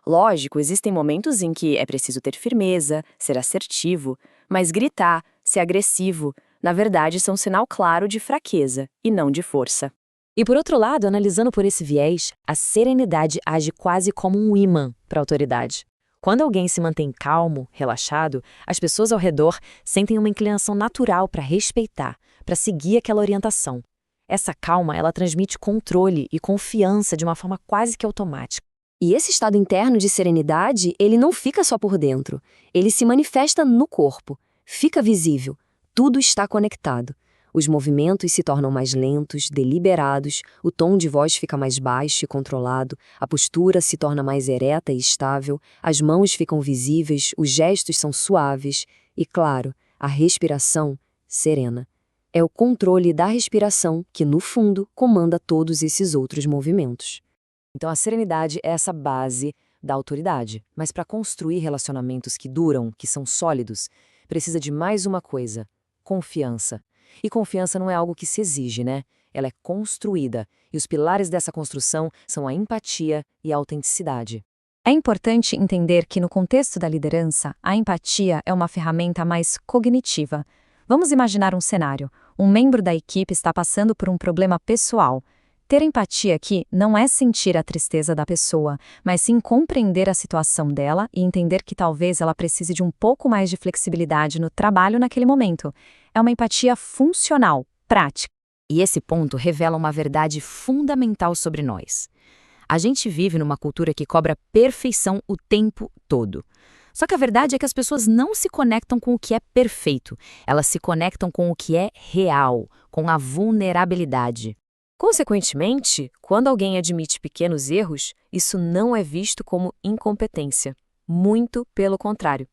Lógico, existem momentos em que é preciso ter firmeza, ser assertivo, mas gritar, ser agressivo, na verdade, são um sinal claro de fraqueza e não de força. E por outro lado, analisando por esse viés, a serenidade age quase como um ímã para a autoridade. Quando alguém se mantém calmo, relaxado, as pessoas ao redor sentem uma inclinação natural para respeitar, para seguir aquela orientação. Essa calma, ela transmite controle e confiança de uma forma quase que automática. E esse estado interno de serenidade, ele não fica só por dentro. Ele se manifesta no corpo, fica visível. Tudo está conectado. Os movimentos se tornam mais lentos, deliberados, o tom de voz fica mais baixo e controlado, a postura se torna mais ereta e estável, as mãos ficam visíveis, os gestos são suaves e, claro, a respiração serena. É o controle da respiração que, no fundo, comanda todos esses outros movimentos. Então, a serenidade é essa base da autoridade. Mas para construir relacionamentos que duram, que são sólidos, precisa de mais uma coisa: confiança. E confiança não é algo que se exige, né? Ela é construída, e os pilares dessa construção são a empatia e a autenticidade. É importante entender que no contexto da liderança, a empatia é uma ferramenta mais cognitiva. Vamos imaginar um cenário. Um membro da equipe está passando por um problema pessoal. Ter empatia aqui não é sentir a tristeza da pessoa, mas sim compreender a situação dela e entender que talvez ela precise de um pouco mais de flexibilidade no trabalho naquele momento. É uma empatia funcional, prática. E esse ponto revela uma verdade fundamental sobre nós. A gente vive numa cultura que cobra perfeição o tempo todo. Só que a verdade é que as pessoas não se conectam com o que é perfeito. Elas se conectam com o que é real, com a vulnerabilidade. Consequentemente, quando alguém admite pequenos erros, isso não é visto como incompetência. Muito pelo contrário.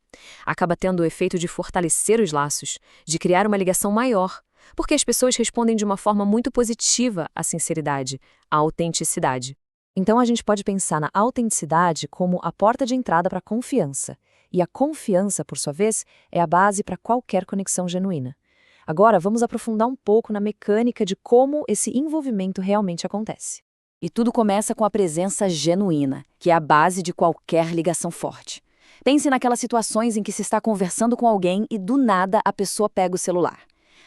Acaba tendo o efeito de fortalecer os laços, de criar uma ligação maior, porque as pessoas respondem de uma forma muito positiva à sinceridade, à autenticidade. Então a gente pode pensar na autenticidade como a porta de entrada para a confiança. E a confiança, por sua vez, é a base para qualquer conexão genuína. Agora, vamos aprofundar um pouco na mecânica de como esse envolvimento realmente acontece. E tudo começa com a presença genuína, que é a base de qualquer ligação forte. Pense naquelas situações em que se está conversando com alguém e do nada a pessoa pega o celular.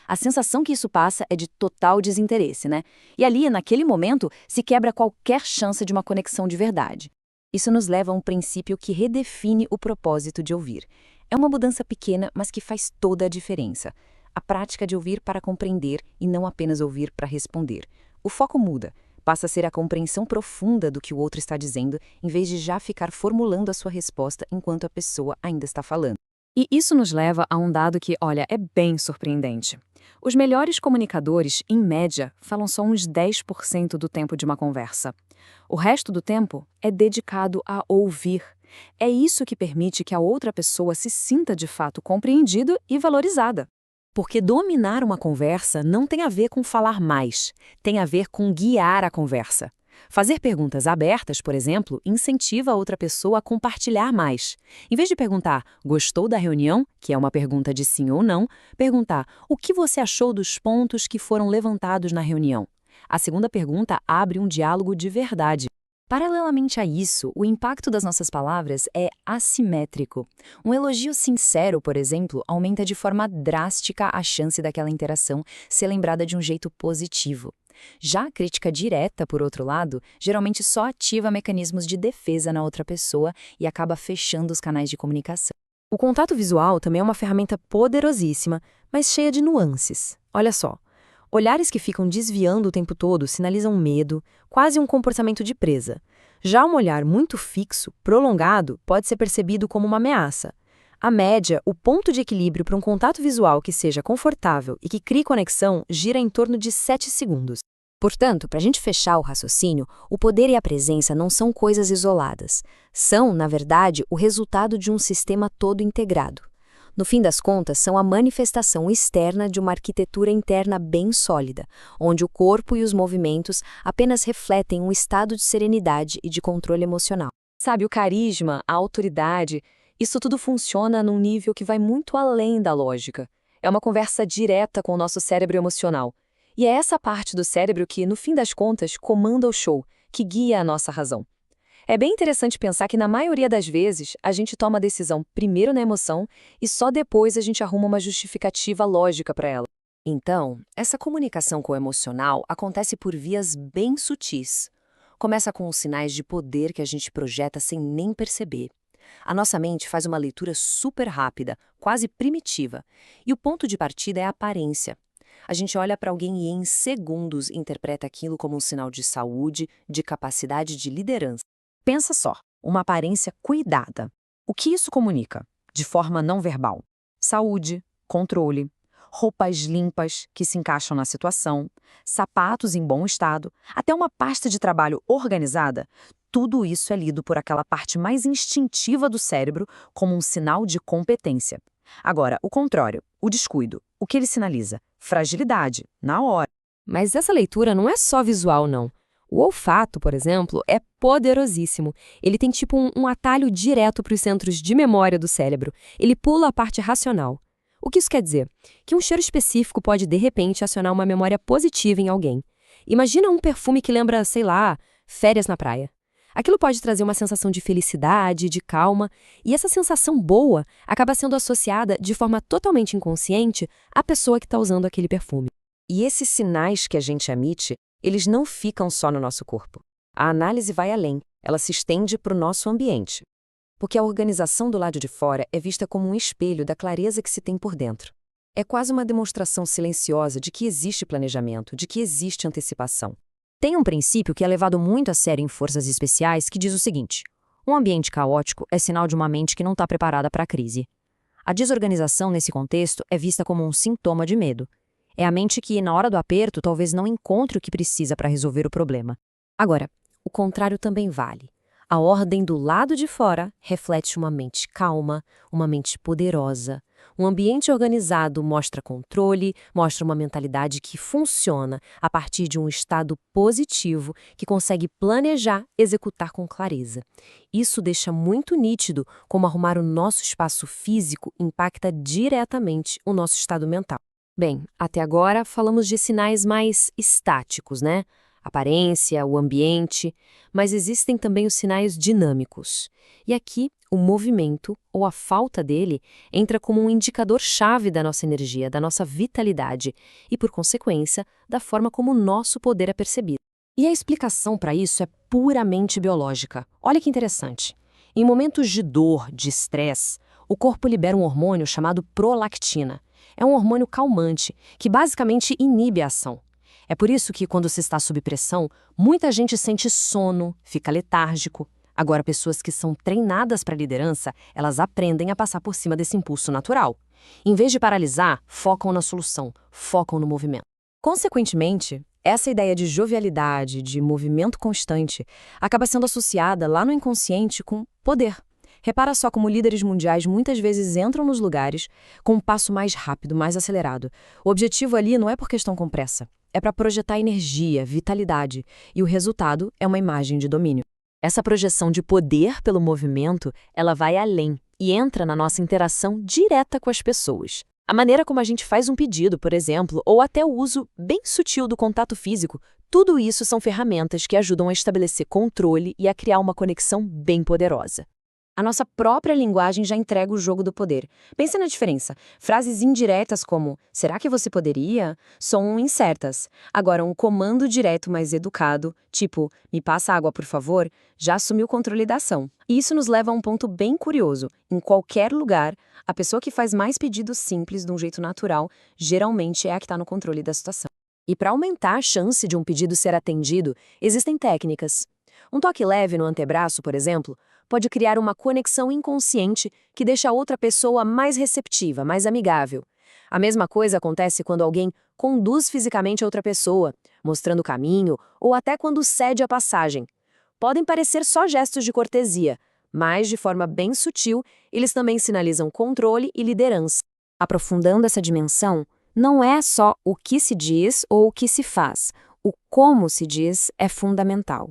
A sensação que isso passa é de total desinteresse, né? E ali, naquele momento, se quebra qualquer chance de uma conexão de verdade. Isso nos leva a um princípio que redefine o propósito de ouvir. É uma mudança pequena, mas que faz toda a diferença. A prática de ouvir para compreender e não apenas ouvir para responder. O foco muda. Passa a ser a compreensão profunda do que o outro está dizendo, em vez de já ficar formulando a sua resposta enquanto a pessoa ainda está falando. E isso nos leva a um dado que, olha, é bem surpreendente. Os melhores comunicadores, em média, falam só uns 10% do tempo de uma conversa. O resto do tempo é dedicado a ouvir. É isso que permite que a outra pessoa se sinta de fato compreendida e valorizada. Porque dominar uma conversa não tem a ver com falar mais, tem a ver com guiar a conversa. Fazer perguntas abertas, por exemplo, incentiva a outra pessoa a compartilhar mais. Em vez de perguntar, gostou da reunião, que é uma pergunta de sim ou não, perguntar, o que você achou dos pontos que foram levantados na reunião? A segunda pergunta abre um diálogo de verdade. Paralelamente a isso, o impacto das nossas palavras é assimétrico. Um elogio sincero, por exemplo, aumenta de forma drástica a chance daquela interação ser lembrada de um jeito positivo. Já a crítica direta, por outro lado, geralmente só ativa mecanismos de defesa na outra pessoa e acaba fechando os canais de comunicação. O contato visual também é uma ferramenta poderosíssima, mas cheia de nuances. Olha só. Olhares que ficam desviando o tempo todo sinalizam medo, quase um comportamento de presa. Já um olhar muito fixo, prolongado, pode ser percebido como uma ameaça. A média, o ponto de equilíbrio para um contato visual que seja confortável e que crie conexão, gira em torno de 7 segundos. Portanto, para a gente fechar o raciocínio, o poder e a presença não são coisas isoladas. São, na verdade, o resultado de um sistema todo integrado. No fim das contas, são a manifestação externa de uma arquitetura interna bem sólida, onde o corpo e os movimentos apenas refletem um estado de serenidade e de controle emocional. Sabe, o carisma, a autoridade, isso tudo funciona num nível que vai muito além da lógica. É uma conversa direta com o nosso cérebro emocional. E é essa parte do cérebro que, no fim das contas, comanda o show, que guia a nossa razão. É bem interessante pensar que, na maioria das vezes, a gente toma a decisão primeiro na emoção e só depois a gente arruma uma justificativa lógica para ela. Então, essa comunicação com o emocional acontece por vias bem sutis. Começa com os sinais de poder que a gente projeta sem nem perceber. A nossa mente faz uma leitura super rápida, quase primitiva, e o ponto de partida é a aparência. A gente olha para alguém e em segundos interpreta aquilo como um sinal de saúde, de capacidade de liderança. Pensa só, uma aparência cuidada. O que isso comunica? De forma não verbal. Saúde, controle, roupas limpas que se encaixam na situação, sapatos em bom estado, até uma pasta de trabalho organizada. Tudo isso é lido por aquela parte mais instintiva do cérebro como um sinal de competência. Agora, o contrário, o descuido, o que ele sinaliza? Fragilidade, na hora. Mas essa leitura não é só visual, não. O olfato, por exemplo, é poderosíssimo. Ele tem tipo um atalho direto para os centros de memória do cérebro. Ele pula a parte racional. O que isso quer dizer? Que um cheiro específico pode, de repente, acionar uma memória positiva em alguém. Imagina um perfume que lembra, sei lá, férias na praia. Aquilo pode trazer uma sensação de felicidade, de calma, e essa sensação boa acaba sendo associada de forma totalmente inconsciente à pessoa que está usando aquele perfume. E esses sinais que a gente emite, eles não ficam só no nosso corpo. A análise vai além, ela se estende para o nosso ambiente. Porque a organização do lado de fora é vista como um espelho da clareza que se tem por dentro. É quase uma demonstração silenciosa de que existe planejamento, de que existe antecipação. Tem um princípio que é levado muito a sério em forças especiais que diz o seguinte: um ambiente caótico é sinal de uma mente que não está preparada para a crise. A desorganização nesse contexto é vista como um sintoma de medo. É a mente que, na hora do aperto, talvez não encontre o que precisa para resolver o problema. Agora, o contrário também vale. A ordem do lado de fora reflete uma mente calma, uma mente poderosa. Um ambiente organizado mostra controle, mostra uma mentalidade que funciona a partir de um estado positivo que consegue planejar, executar com clareza. Isso deixa muito nítido como arrumar o nosso espaço físico impacta diretamente o nosso estado mental. Bem, até agora falamos de sinais mais estáticos, né? Aparência, o ambiente, mas existem também os sinais dinâmicos. E aqui, o movimento, ou a falta dele, entra como um indicador-chave da nossa energia, da nossa vitalidade e, por consequência, da forma como o nosso poder é percebido. E a explicação para isso é puramente biológica. Olha que interessante. Em momentos de dor, de estresse, o corpo libera um hormônio chamado prolactina. É um hormônio calmante, que basicamente inibe a ação. É por isso que, quando se está sob pressão, muita gente sente sono, fica letárgico. Agora, pessoas que são treinadas para liderança, elas aprendem a passar por cima desse impulso natural. Em vez de paralisar, focam na solução, focam no movimento. Consequentemente, essa ideia de jovialidade, de movimento constante, acaba sendo associada lá no inconsciente com poder. Repara só como líderes mundiais muitas vezes entram nos lugares com um passo mais rápido, mais acelerado. O objetivo ali não é por questão com pressa, é para projetar energia, vitalidade, e o resultado é uma imagem de domínio. Essa projeção de poder pelo movimento, ela vai além e entra na nossa interação direta com as pessoas. A maneira como a gente faz um pedido, por exemplo, ou até o uso bem sutil do contato físico, tudo isso são ferramentas que ajudam a estabelecer controle e a criar uma conexão bem poderosa. A nossa própria linguagem já entrega o jogo do poder. Pensa na diferença. Frases indiretas como "será que você poderia?" são incertas. Agora, um comando direto mais educado, tipo "me passa água, por favor", já assumiu o controle da ação. E isso nos leva a um ponto bem curioso. Em qualquer lugar, a pessoa que faz mais pedidos simples de um jeito natural, geralmente é a que está no controle da situação. E para aumentar a chance de um pedido ser atendido, existem técnicas. Um toque leve no antebraço, por exemplo, pode criar uma conexão inconsciente que deixa a outra pessoa mais receptiva, mais amigável. A mesma coisa acontece quando alguém conduz fisicamente a outra pessoa, mostrando o caminho, ou até quando cede a passagem. Podem parecer só gestos de cortesia, mas, de forma bem sutil, eles também sinalizam controle e liderança. Aprofundando essa dimensão, não é só o que se diz ou o que se faz, o como se diz é fundamental.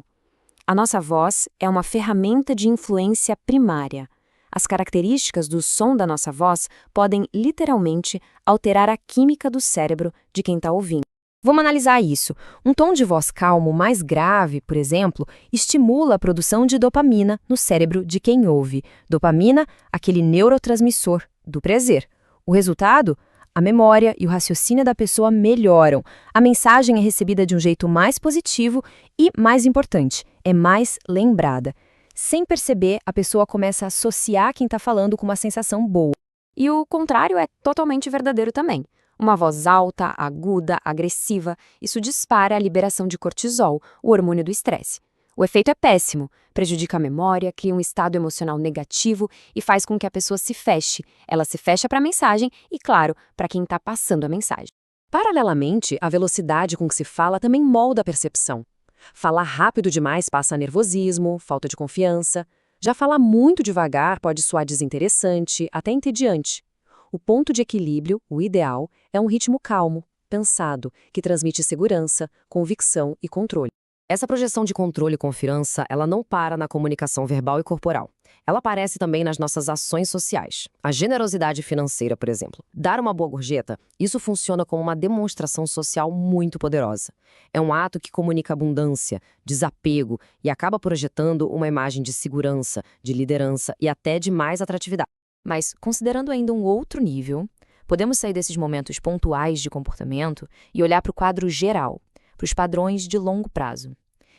A nossa voz é uma ferramenta de influência primária. As características do som da nossa voz podem, literalmente, alterar a química do cérebro de quem está ouvindo. Vamos analisar isso. Um tom de voz calmo, mais grave, por exemplo, estimula a produção de dopamina no cérebro de quem ouve. Dopamina, aquele neurotransmissor do prazer. O resultado? A memória e o raciocínio da pessoa melhoram. A mensagem é recebida de um jeito mais positivo e, mais importante, é mais lembrada. Sem perceber, a pessoa começa a associar quem está falando com uma sensação boa. E o contrário é totalmente verdadeiro também. Uma voz alta, aguda, agressiva, isso dispara a liberação de cortisol, o hormônio do estresse. O efeito é péssimo, prejudica a memória, cria um estado emocional negativo e faz com que a pessoa se feche. Ela se fecha para a mensagem e, claro, para quem está passando a mensagem. Paralelamente, a velocidade com que se fala também molda a percepção. Falar rápido demais passa a nervosismo, falta de confiança. Já falar muito devagar pode soar desinteressante, até entediante. O ponto de equilíbrio, o ideal, é um ritmo calmo, pensado, que transmite segurança, convicção e controle. Essa projeção de controle e confiança, ela não para na comunicação verbal e corporal. Ela aparece também nas nossas ações sociais. A generosidade financeira, por exemplo. Dar uma boa gorjeta, isso funciona como uma demonstração social muito poderosa. É um ato que comunica abundância, desapego e acaba projetando uma imagem de segurança, de liderança e até de mais atratividade. Mas, considerando ainda um outro nível, podemos sair desses momentos pontuais de comportamento e olhar para o quadro geral, para os padrões de longo prazo.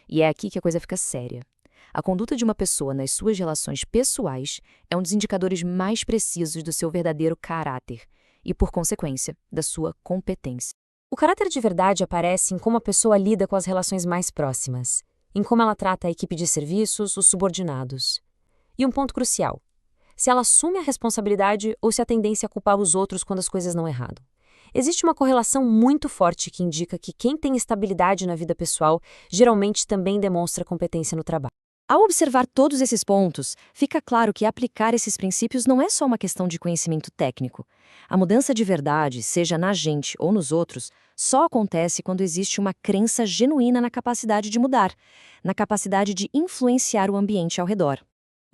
E é aqui que a coisa fica séria. A conduta de uma pessoa nas suas relações pessoais é um dos indicadores mais precisos do seu verdadeiro caráter e, por consequência, da sua competência. O caráter de verdade aparece em como a pessoa lida com as relações mais próximas, em como ela trata a equipe de serviços, os subordinados. E um ponto crucial: se ela assume a responsabilidade ou se a tendência é culpar os outros quando as coisas não erram. Existe uma correlação muito forte que indica que quem tem estabilidade na vida pessoal geralmente também demonstra competência no trabalho. Ao observar todos esses pontos, fica claro que aplicar esses princípios não é só uma questão de conhecimento técnico. A mudança de verdade, seja na gente ou nos outros, só acontece quando existe uma crença genuína na capacidade de mudar, na capacidade de influenciar o ambiente ao redor.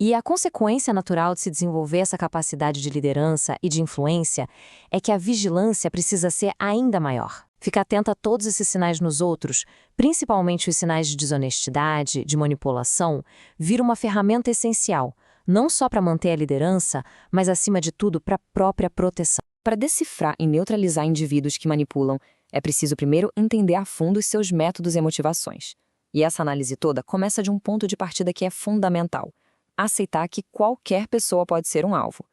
E a consequência natural de se desenvolver essa capacidade de liderança e de influência é que a vigilância precisa ser ainda maior. Ficar atenta a todos esses sinais nos outros, principalmente os sinais de desonestidade, de manipulação, vira uma ferramenta essencial, não só para manter a liderança, mas acima de tudo para a própria proteção. Para decifrar e neutralizar indivíduos que manipulam, é preciso primeiro entender a fundo os seus métodos e motivações. E essa análise toda começa de um ponto de partida que é fundamental: aceitar que qualquer pessoa pode ser um alvo.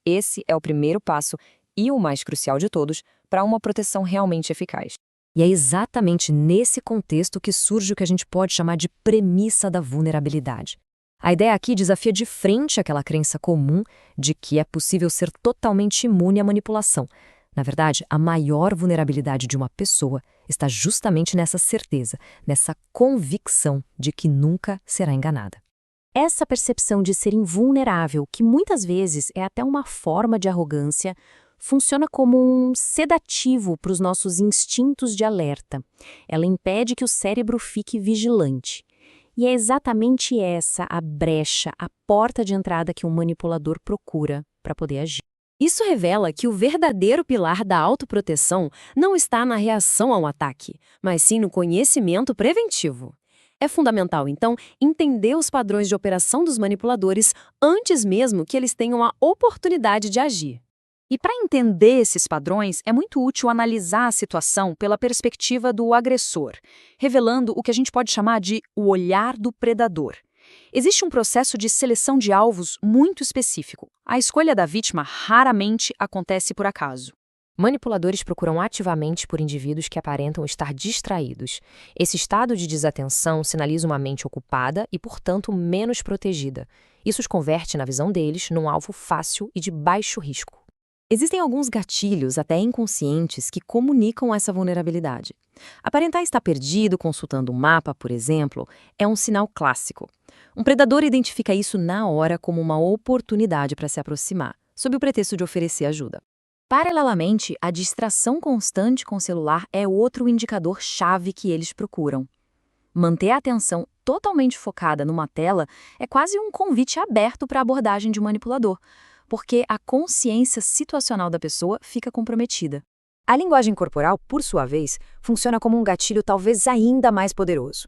Esse é o primeiro passo e o mais crucial de todos, para uma proteção realmente eficaz. E é exatamente nesse contexto que surge o que a gente pode chamar de premissa da vulnerabilidade. A ideia aqui desafia de frente aquela crença comum de que é possível ser totalmente imune à manipulação. Na verdade, a maior vulnerabilidade de uma pessoa está justamente nessa certeza, nessa convicção de que nunca será enganada. Essa percepção de ser invulnerável, que muitas vezes é até uma forma de arrogância, funciona como um sedativo para os nossos instintos de alerta. Ela impede que o cérebro fique vigilante. E é exatamente essa a brecha, a porta de entrada que um manipulador procura para poder agir. Isso revela que o verdadeiro pilar da autoproteção não está na reação ao ataque, mas sim no conhecimento preventivo. É fundamental, então, entender os padrões de operação dos manipuladores antes mesmo que eles tenham a oportunidade de agir. E para entender esses padrões, é muito útil analisar a situação pela perspectiva do agressor, revelando o que a gente pode chamar de o olhar do predador. Existe um processo de seleção de alvos muito específico. A escolha da vítima raramente acontece por acaso. Manipuladores procuram ativamente por indivíduos que aparentam estar distraídos. Esse estado de desatenção sinaliza uma mente ocupada e, portanto, menos protegida. Isso os converte, na visão deles, num alvo fácil e de baixo risco. Existem alguns gatilhos, até inconscientes, que comunicam essa vulnerabilidade. Aparentar estar perdido consultando um mapa, por exemplo, é um sinal clássico. Um predador identifica isso na hora como uma oportunidade para se aproximar, sob o pretexto de oferecer ajuda. Paralelamente, a distração constante com o celular é outro indicador-chave que eles procuram. Manter a atenção totalmente focada numa tela é quase um convite aberto para a abordagem de um manipulador, porque a consciência situacional da pessoa fica comprometida. A linguagem corporal, por sua vez, funciona como um gatilho talvez ainda mais poderoso.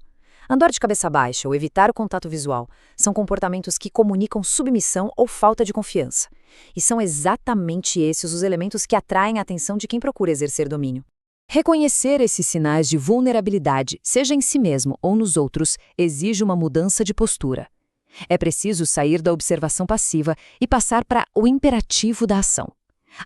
Andar de cabeça baixa ou evitar o contato visual são comportamentos que comunicam submissão ou falta de confiança. E são exatamente esses os elementos que atraem a atenção de quem procura exercer domínio. Reconhecer esses sinais de vulnerabilidade, seja em si mesmo ou nos outros, exige uma mudança de postura. É preciso sair da observação passiva e passar para o imperativo da ação.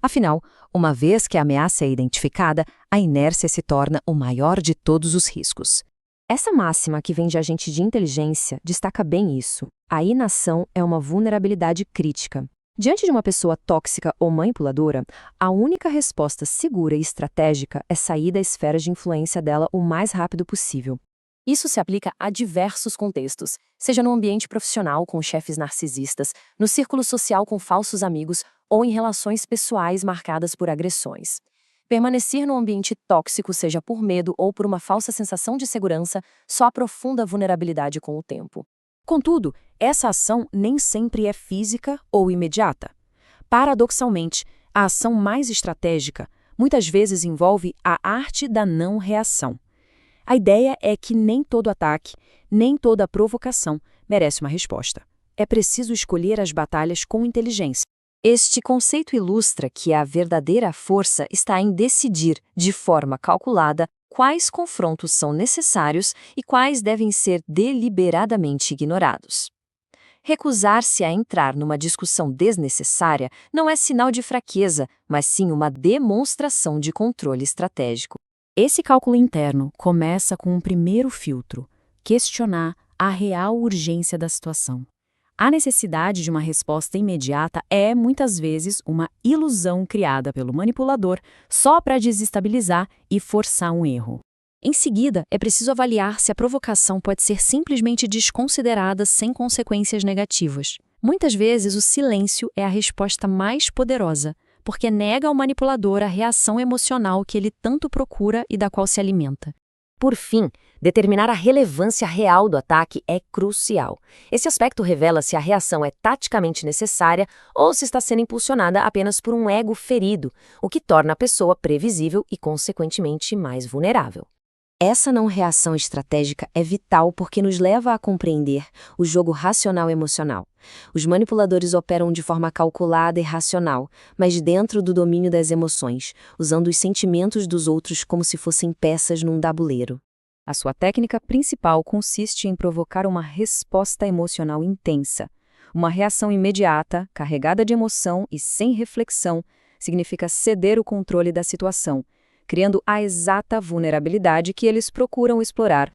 Afinal, uma vez que a ameaça é identificada, a inércia se torna o maior de todos os riscos. Essa máxima que vem de agente de inteligência destaca bem isso. A inação é uma vulnerabilidade crítica. Diante de uma pessoa tóxica ou manipuladora, a única resposta segura e estratégica é sair da esfera de influência dela o mais rápido possível. Isso se aplica a diversos contextos, seja no ambiente profissional com chefes narcisistas, no círculo social com falsos amigos ou em relações pessoais marcadas por agressões. Permanecer num ambiente tóxico, seja por medo ou por uma falsa sensação de segurança, só aprofunda a vulnerabilidade com o tempo. Contudo, essa ação nem sempre é física ou imediata. Paradoxalmente, a ação mais estratégica muitas vezes envolve a arte da não-reação. A ideia é que nem todo ataque, nem toda provocação merece uma resposta. É preciso escolher as batalhas com inteligência. Este conceito ilustra que a verdadeira força está em decidir, de forma calculada, quais confrontos são necessários e quais devem ser deliberadamente ignorados. Recusar-se a entrar numa discussão desnecessária não é sinal de fraqueza, mas sim uma demonstração de controle estratégico. Esse cálculo interno começa com um primeiro filtro: questionar a real urgência da situação. A necessidade de uma resposta imediata é, muitas vezes, uma ilusão criada pelo manipulador só para desestabilizar e forçar um erro. Em seguida, é preciso avaliar se a provocação pode ser simplesmente desconsiderada sem consequências negativas. Muitas vezes, o silêncio é a resposta mais poderosa, porque nega ao manipulador a reação emocional que ele tanto procura e da qual se alimenta. Por fim, determinar a relevância real do ataque é crucial. Esse aspecto revela se a reação é taticamente necessária ou se está sendo impulsionada apenas por um ego ferido, o que torna a pessoa previsível e, consequentemente, mais vulnerável. Essa não-reação estratégica é vital porque nos leva a compreender o jogo racional-emocional. Os manipuladores operam de forma calculada e racional, mas dentro do domínio das emoções, usando os sentimentos dos outros como se fossem peças num tabuleiro. A sua técnica principal consiste em provocar uma resposta emocional intensa, uma reação imediata, carregada de emoção e sem reflexão, significa ceder o controle da situação, criando a exata vulnerabilidade que eles procuram explorar.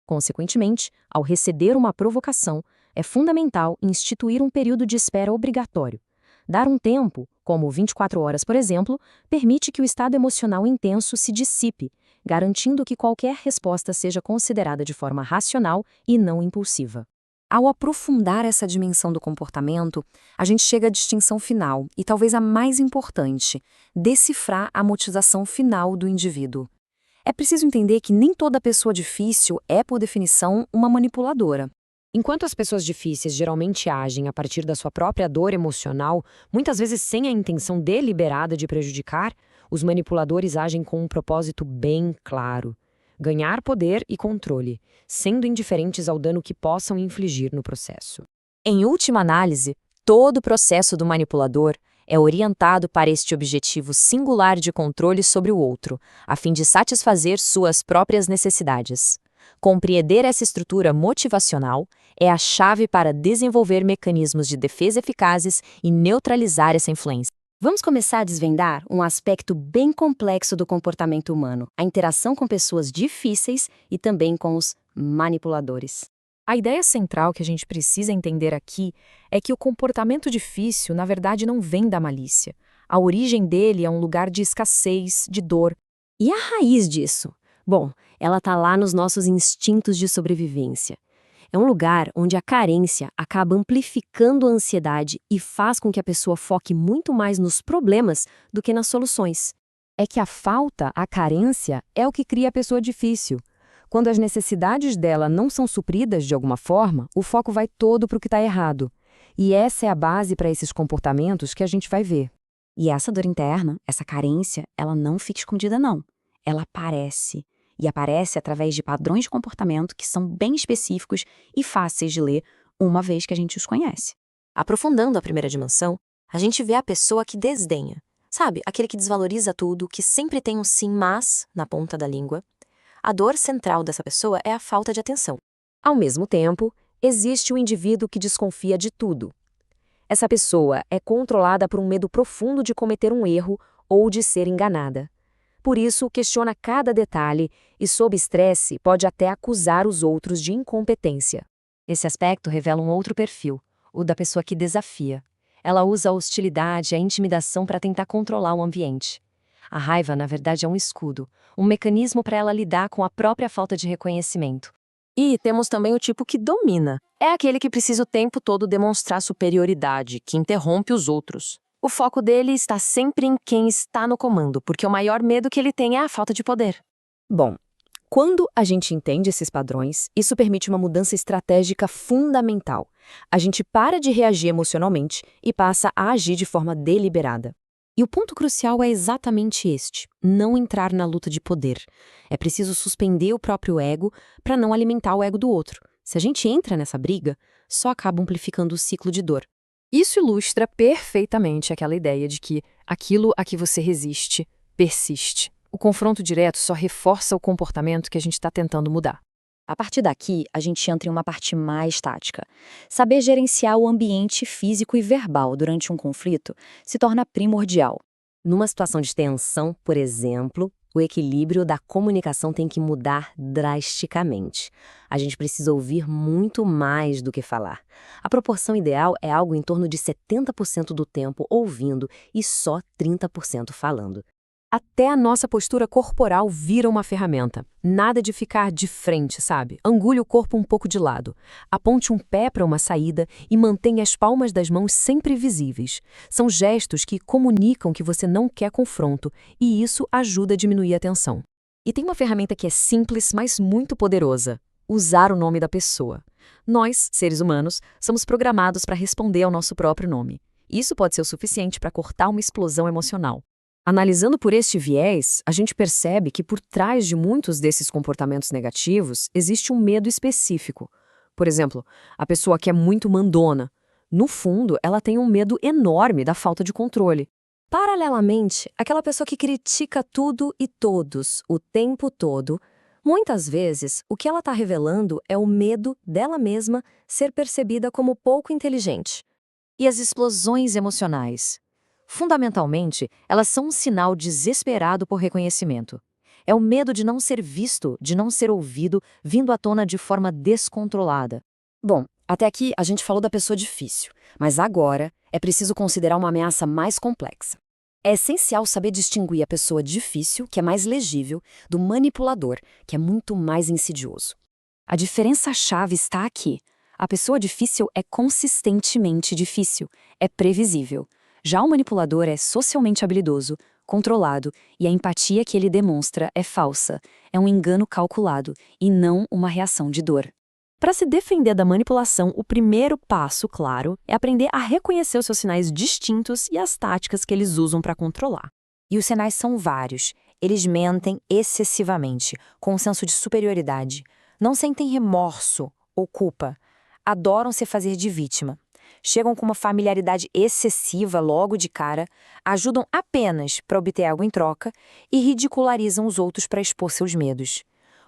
Consequentemente, ao receber uma provocação, é fundamental instituir um período de espera obrigatório. Dar um tempo, como 24 horas, por exemplo, permite que o estado emocional intenso se dissipe, garantindo que qualquer resposta seja considerada de forma racional e não impulsiva. Ao aprofundar essa dimensão do comportamento, a gente chega à distinção final, e talvez a mais importante, decifrar a motivação final do indivíduo. É preciso entender que nem toda pessoa difícil é, por definição, uma manipuladora. Enquanto as pessoas difíceis geralmente agem a partir da sua própria dor emocional, muitas vezes sem a intenção deliberada de prejudicar, os manipuladores agem com um propósito bem claro: ganhar poder e controle, sendo indiferentes ao dano que possam infligir no processo. Em última análise, todo o processo do manipulador é orientado para este objetivo singular de controle sobre o outro, a fim de satisfazer suas próprias necessidades. Compreender essa estrutura motivacional é a chave para desenvolver mecanismos de defesa eficazes e neutralizar essa influência. Vamos começar a desvendar um aspecto bem complexo do comportamento humano, a interação com pessoas difíceis e também com os manipuladores. A ideia central que a gente precisa entender aqui é que o comportamento difícil, na verdade, não vem da malícia. A origem dele é um lugar de escassez, de dor. E a raiz disso? Bom, ela está lá nos nossos instintos de sobrevivência. É um lugar onde a carência acaba amplificando a ansiedade e faz com que a pessoa foque muito mais nos problemas do que nas soluções. É que a falta, a carência, é o que cria a pessoa difícil. Quando as necessidades dela não são supridas de alguma forma, o foco vai todo para o que está errado. E essa é a base para esses comportamentos que a gente vai ver. E essa dor interna, essa carência, ela não fica escondida não. Ela aparece. E aparece através de padrões de comportamento que são bem específicos e fáceis de ler uma vez que a gente os conhece. Aprofundando a primeira dimensão, a gente vê a pessoa que desdenha. Sabe, aquele que desvaloriza tudo, que sempre tem um sim, mas na ponta da língua. A dor central dessa pessoa é a falta de atenção. Ao mesmo tempo, existe o indivíduo que desconfia de tudo. Essa pessoa é controlada por um medo profundo de cometer um erro ou de ser enganada. Por isso, questiona cada detalhe e, sob estresse, pode até acusar os outros de incompetência. Esse aspecto revela um outro perfil, o da pessoa que desafia. Ela usa a hostilidade e a intimidação para tentar controlar o ambiente. A raiva, na verdade, é um escudo, um mecanismo para ela lidar com a própria falta de reconhecimento. E temos também o tipo que domina. É aquele que precisa o tempo todo demonstrar superioridade, que interrompe os outros. O foco dele está sempre em quem está no comando, porque o maior medo que ele tem é a falta de poder. Bom, quando a gente entende esses padrões, isso permite uma mudança estratégica fundamental. A gente para de reagir emocionalmente e passa a agir de forma deliberada. E o ponto crucial é exatamente este: não entrar na luta de poder. É preciso suspender o próprio ego para não alimentar o ego do outro. Se a gente entra nessa briga, só acaba amplificando o ciclo de dor. Isso ilustra perfeitamente aquela ideia de que aquilo a que você resiste persiste. O confronto direto só reforça o comportamento que a gente está tentando mudar. A partir daqui, a gente entra em uma parte mais tática. Saber gerenciar o ambiente físico e verbal durante um conflito se torna primordial. Numa situação de tensão, por exemplo, o equilíbrio da comunicação tem que mudar drasticamente. A gente precisa ouvir muito mais do que falar. A proporção ideal é algo em torno de 70% do tempo ouvindo e só 30% falando. Até a nossa postura corporal vira uma ferramenta. Nada de ficar de frente, sabe? Angule o corpo um pouco de lado. Aponte um pé para uma saída e mantenha as palmas das mãos sempre visíveis. São gestos que comunicam que você não quer confronto e isso ajuda a diminuir a tensão. E tem uma ferramenta que é simples, mas muito poderosa: usar o nome da pessoa. Nós, seres humanos, somos programados para responder ao nosso próprio nome. Isso pode ser o suficiente para cortar uma explosão emocional. Analisando por este viés, a gente percebe que por trás de muitos desses comportamentos negativos existe um medo específico. Por exemplo, a pessoa que é muito mandona. No fundo, ela tem um medo enorme da falta de controle. Paralelamente, aquela pessoa que critica tudo e todos o tempo todo, muitas vezes o que ela está revelando é o medo dela mesma ser percebida como pouco inteligente. E as explosões emocionais? Fundamentalmente, elas são um sinal desesperado por reconhecimento. É o medo de não ser visto, de não ser ouvido, vindo à tona de forma descontrolada. Bom, até aqui a gente falou da pessoa difícil, mas agora é preciso considerar uma ameaça mais complexa. É essencial saber distinguir a pessoa difícil, que é mais legível, do manipulador, que é muito mais insidioso. A diferença-chave está aqui. A pessoa difícil é consistentemente difícil, é previsível. Já o manipulador é socialmente habilidoso, controlado, e a empatia que ele demonstra é falsa, é um engano calculado e não uma reação de dor. Para se defender da manipulação, o primeiro passo, claro, é aprender a reconhecer os seus sinais distintos e as táticas que eles usam para controlar. E os sinais são vários. Eles mentem excessivamente, com um senso de superioridade. Não sentem remorso ou culpa. Adoram se fazer de vítima. Chegam com uma familiaridade excessiva logo de cara, ajudam apenas para obter algo em troca e ridicularizam os outros para expor seus medos.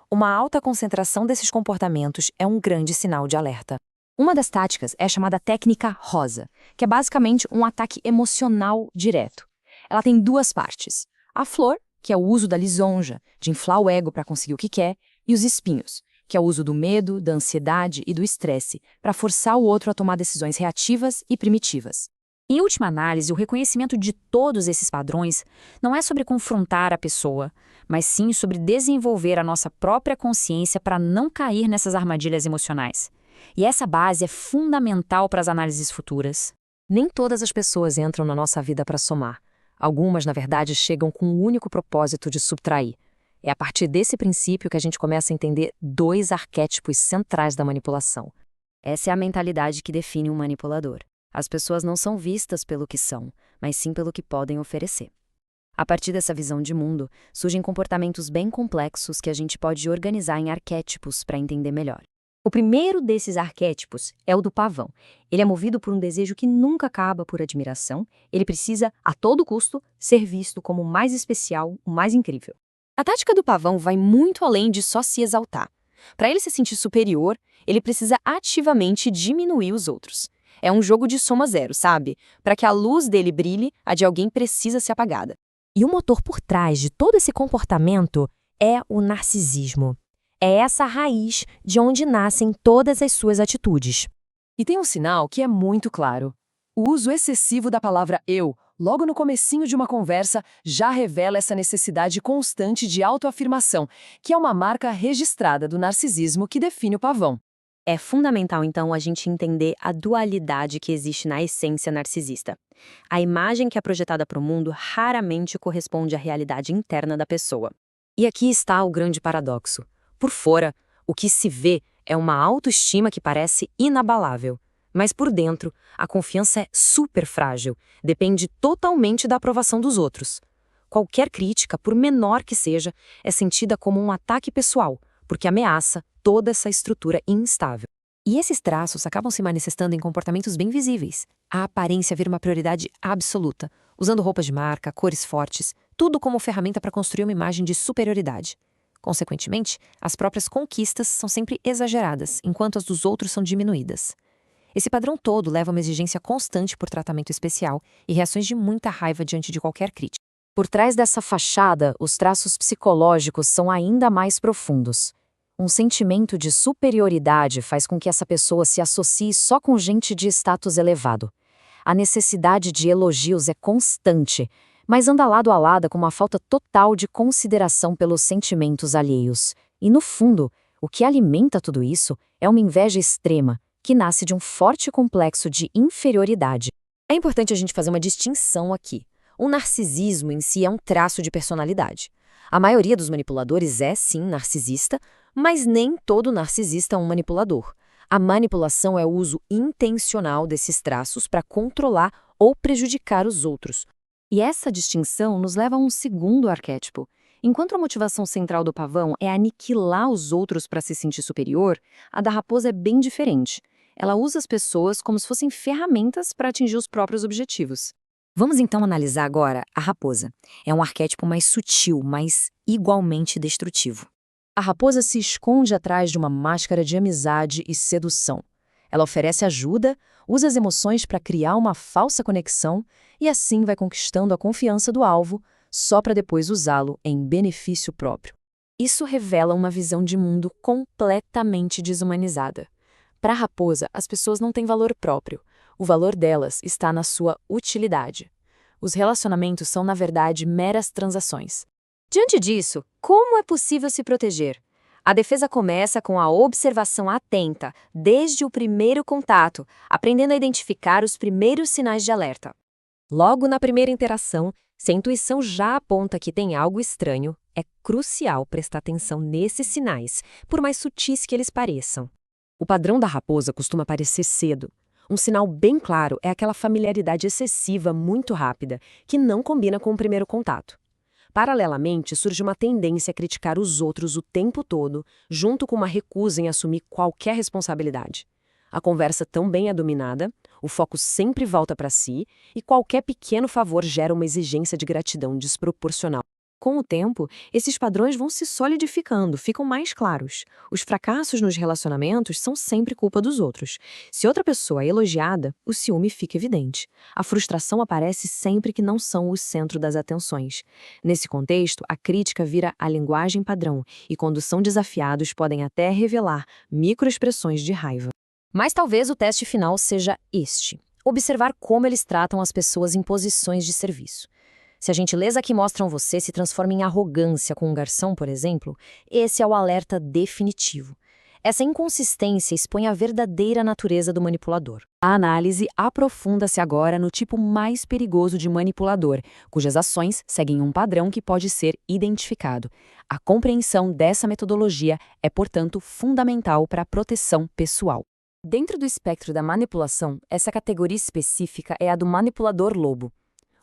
Uma alta concentração desses comportamentos é um grande sinal de alerta. Uma das táticas é a chamada técnica rosa, que é basicamente um ataque emocional direto. Ela tem duas partes. A flor, que é o uso da lisonja, de inflar o ego para conseguir o que quer, e os espinhos, que é o uso do medo, da ansiedade e do estresse, para forçar o outro a tomar decisões reativas e primitivas. Em última análise, o reconhecimento de todos esses padrões não é sobre confrontar a pessoa, mas sim sobre desenvolver a nossa própria consciência para não cair nessas armadilhas emocionais. E essa base é fundamental para as análises futuras. Nem todas as pessoas entram na nossa vida para somar. Algumas, na verdade, chegam com o único propósito de subtrair. É a partir desse princípio que a gente começa a entender dois arquétipos centrais da manipulação. Essa é a mentalidade que define um manipulador. As pessoas não são vistas pelo que são, mas sim pelo que podem oferecer. A partir dessa visão de mundo, surgem comportamentos bem complexos que a gente pode organizar em arquétipos para entender melhor. O primeiro desses arquétipos é o do pavão. Ele é movido por um desejo que nunca acaba por admiração. Ele precisa, a todo custo, ser visto como o mais especial, o mais incrível. A tática do pavão vai muito além de só se exaltar. Para ele se sentir superior, ele precisa ativamente diminuir os outros. É um jogo de soma zero, sabe? Para que a luz dele brilhe, a de alguém precisa ser apagada. E o motor por trás de todo esse comportamento é o narcisismo. É essa raiz de onde nascem todas as suas atitudes. E tem um sinal que é muito claro. O uso excessivo da palavra eu, logo no comecinho de uma conversa, já revela essa necessidade constante de autoafirmação, que é uma marca registrada do narcisismo que define o pavão. É fundamental, então, a gente entender a dualidade que existe na essência narcisista. A imagem que é projetada para o mundo raramente corresponde à realidade interna da pessoa. E aqui está o grande paradoxo. Por fora, o que se vê é uma autoestima que parece inabalável. Mas por dentro, a confiança é super frágil, depende totalmente da aprovação dos outros. Qualquer crítica, por menor que seja, é sentida como um ataque pessoal, porque ameaça toda essa estrutura instável. E esses traços acabam se manifestando em comportamentos bem visíveis. A aparência vira uma prioridade absoluta, usando roupas de marca, cores fortes, tudo como ferramenta para construir uma imagem de superioridade. Consequentemente, as próprias conquistas são sempre exageradas, enquanto as dos outros são diminuídas. Esse padrão todo leva a uma exigência constante por tratamento especial e reações de muita raiva diante de qualquer crítica. Por trás dessa fachada, os traços psicológicos são ainda mais profundos. Um sentimento de superioridade faz com que essa pessoa se associe só com gente de status elevado. A necessidade de elogios é constante, mas anda lado a lado com uma falta total de consideração pelos sentimentos alheios. E, no fundo, o que alimenta tudo isso é uma inveja extrema, que nasce de um forte complexo de inferioridade. É importante a gente fazer uma distinção aqui. O narcisismo em si é um traço de personalidade. A maioria dos manipuladores é, sim, narcisista, mas nem todo narcisista é um manipulador. A manipulação é o uso intencional desses traços para controlar ou prejudicar os outros. E essa distinção nos leva a um segundo arquétipo. Enquanto a motivação central do pavão é aniquilar os outros para se sentir superior, a da raposa é bem diferente. Ela usa as pessoas como se fossem ferramentas para atingir os próprios objetivos. Vamos então analisar agora a raposa. É um arquétipo mais sutil, mas igualmente destrutivo. A raposa se esconde atrás de uma máscara de amizade e sedução. Ela oferece ajuda, usa as emoções para criar uma falsa conexão e assim vai conquistando a confiança do alvo, só para depois usá-lo em benefício próprio. Isso revela uma visão de mundo completamente desumanizada. Para a raposa, as pessoas não têm valor próprio. O valor delas está na sua utilidade. Os relacionamentos são, na verdade, meras transações. Diante disso, como é possível se proteger? A defesa começa com a observação atenta, desde o primeiro contato, aprendendo a identificar os primeiros sinais de alerta. Logo na primeira interação, se a intuição já aponta que tem algo estranho, é crucial prestar atenção nesses sinais, por mais sutis que eles pareçam. O padrão da raposa costuma aparecer cedo. Um sinal bem claro é aquela familiaridade excessiva muito rápida, que não combina com o primeiro contato. Paralelamente, surge uma tendência a criticar os outros o tempo todo, junto com uma recusa em assumir qualquer responsabilidade. A conversa também é dominada, o foco sempre volta para si e qualquer pequeno favor gera uma exigência de gratidão desproporcional. Com o tempo, esses padrões vão se solidificando, ficam mais claros. Os fracassos nos relacionamentos são sempre culpa dos outros. Se outra pessoa é elogiada, o ciúme fica evidente. A frustração aparece sempre que não são o centro das atenções. Nesse contexto, a crítica vira a linguagem padrão e, quando são desafiados, podem até revelar microexpressões de raiva. Mas talvez o teste final seja este: observar como eles tratam as pessoas em posições de serviço. Se a gentileza que mostram você se transforma em arrogância com um garçom, por exemplo, esse é o alerta definitivo. Essa inconsistência expõe a verdadeira natureza do manipulador. A análise aprofunda-se agora no tipo mais perigoso de manipulador, cujas ações seguem um padrão que pode ser identificado. A compreensão dessa metodologia é, portanto, fundamental para a proteção pessoal. Dentro do espectro da manipulação, essa categoria específica é a do manipulador lobo.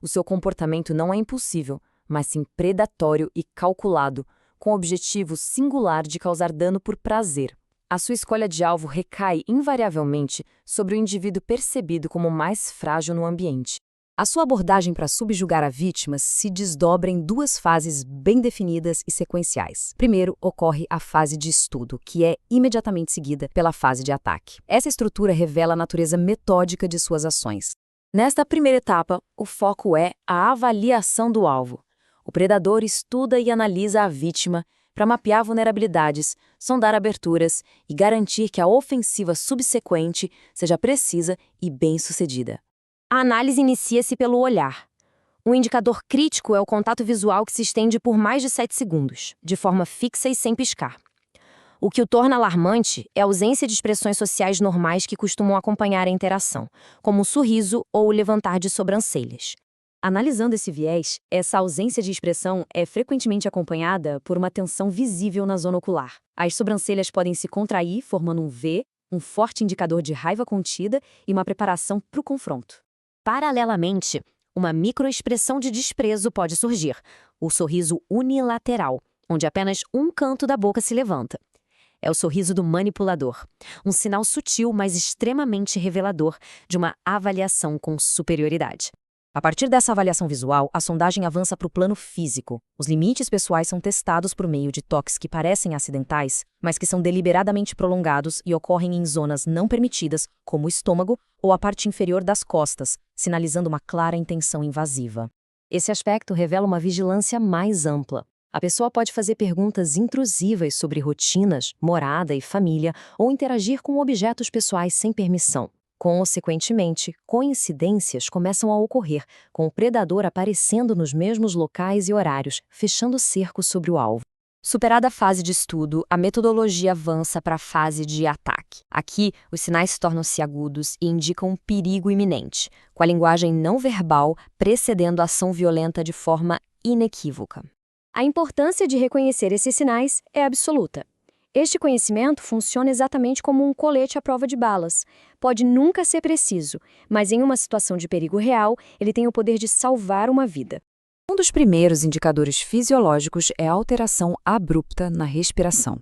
O seu comportamento não é impulsivo, mas sim predatório e calculado, com o objetivo singular de causar dano por prazer. A sua escolha de alvo recai invariavelmente sobre o indivíduo percebido como mais frágil no ambiente. A sua abordagem para subjugar a vítima se desdobra em duas fases bem definidas e sequenciais. Primeiro, ocorre a fase de estudo, que é imediatamente seguida pela fase de ataque. Essa estrutura revela a natureza metódica de suas ações. Nesta primeira etapa, o foco é a avaliação do alvo. O predador estuda e analisa a vítima para mapear vulnerabilidades, sondar aberturas e garantir que a ofensiva subsequente seja precisa e bem-sucedida. A análise inicia-se pelo olhar. Um indicador crítico é o contato visual que se estende por mais de 7 segundos, de forma fixa e sem piscar. O que o torna alarmante é a ausência de expressões sociais normais que costumam acompanhar a interação, como o sorriso ou o levantar de sobrancelhas. Analisando esse viés, essa ausência de expressão é frequentemente acompanhada por uma tensão visível na zona ocular. As sobrancelhas podem se contrair, formando um V, um forte indicador de raiva contida e uma preparação para o confronto. Paralelamente, uma microexpressão de desprezo pode surgir, o sorriso unilateral, onde apenas um canto da boca se levanta. É o sorriso do manipulador, um sinal sutil, mas extremamente revelador de uma avaliação com superioridade. A partir dessa avaliação visual, a sondagem avança para o plano físico. Os limites pessoais são testados por meio de toques que parecem acidentais, mas que são deliberadamente prolongados e ocorrem em zonas não permitidas, como o estômago ou a parte inferior das costas, sinalizando uma clara intenção invasiva. Esse aspecto revela uma vigilância mais ampla. A pessoa pode fazer perguntas intrusivas sobre rotinas, morada e família, ou interagir com objetos pessoais sem permissão. Consequentemente, coincidências começam a ocorrer, com o predador aparecendo nos mesmos locais e horários, fechando cerco sobre o alvo. Superada a fase de estudo, a metodologia avança para a fase de ataque. Aqui, os sinais tornam-se agudos e indicam um perigo iminente, com a linguagem não verbal precedendo a ação violenta de forma inequívoca. A importância de reconhecer esses sinais é absoluta. Este conhecimento funciona exatamente como um colete à prova de balas. Pode nunca ser preciso, mas em uma situação de perigo real, ele tem o poder de salvar uma vida. Um dos primeiros indicadores fisiológicos é a alteração abrupta na respiração.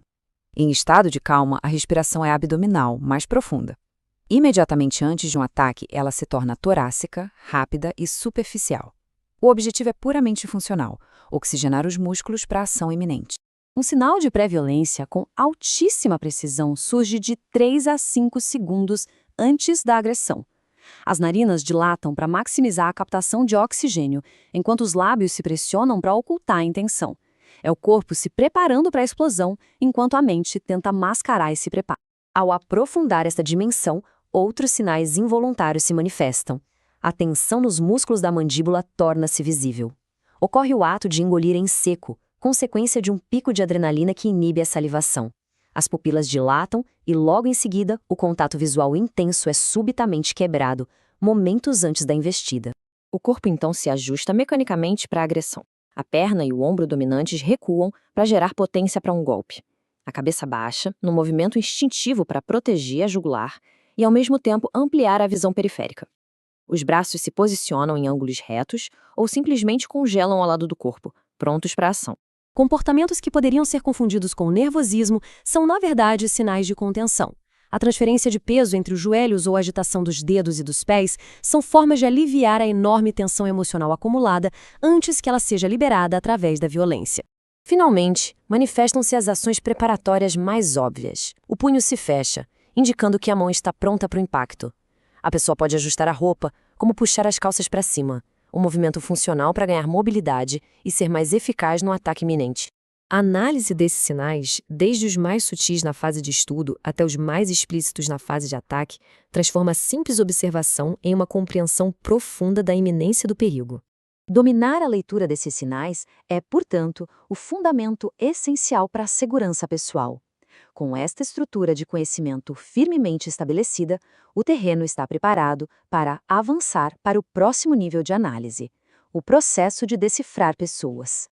Em estado de calma, a respiração é abdominal, mais profunda. Imediatamente antes de um ataque, ela se torna torácica, rápida e superficial. O objetivo é puramente funcional, oxigenar os músculos para a ação iminente. Um sinal de pré-violência com altíssima precisão surge de 3 a 5 segundos antes da agressão. As narinas dilatam para maximizar a captação de oxigênio, enquanto os lábios se pressionam para ocultar a intenção. É o corpo se preparando para a explosão, enquanto a mente tenta mascarar esse preparo. Ao aprofundar esta dimensão, outros sinais involuntários se manifestam. A tensão nos músculos da mandíbula torna-se visível. Ocorre o ato de engolir em seco, consequência de um pico de adrenalina que inibe a salivação. As pupilas dilatam e, logo em seguida, o contato visual intenso é subitamente quebrado, momentos antes da investida. O corpo então se ajusta mecanicamente para a agressão. A perna e o ombro dominantes recuam para gerar potência para um golpe. A cabeça baixa, num movimento instintivo para proteger a jugular e, ao mesmo tempo, ampliar a visão periférica. Os braços se posicionam em ângulos retos ou simplesmente congelam ao lado do corpo, prontos para a ação. Comportamentos que poderiam ser confundidos com nervosismo são, na verdade, sinais de contenção. A transferência de peso entre os joelhos ou a agitação dos dedos e dos pés são formas de aliviar a enorme tensão emocional acumulada antes que ela seja liberada através da violência. Finalmente, manifestam-se as ações preparatórias mais óbvias. O punho se fecha, indicando que a mão está pronta para o impacto. A pessoa pode ajustar a roupa, como puxar as calças para cima, um movimento funcional para ganhar mobilidade e ser mais eficaz no ataque iminente. A análise desses sinais, desde os mais sutis na fase de estudo até os mais explícitos na fase de ataque, transforma a simples observação em uma compreensão profunda da iminência do perigo. Dominar a leitura desses sinais é, portanto, o fundamento essencial para a segurança pessoal. Com esta estrutura de conhecimento firmemente estabelecida, o terreno está preparado para avançar para o próximo nível de análise, o processo de decifrar pessoas.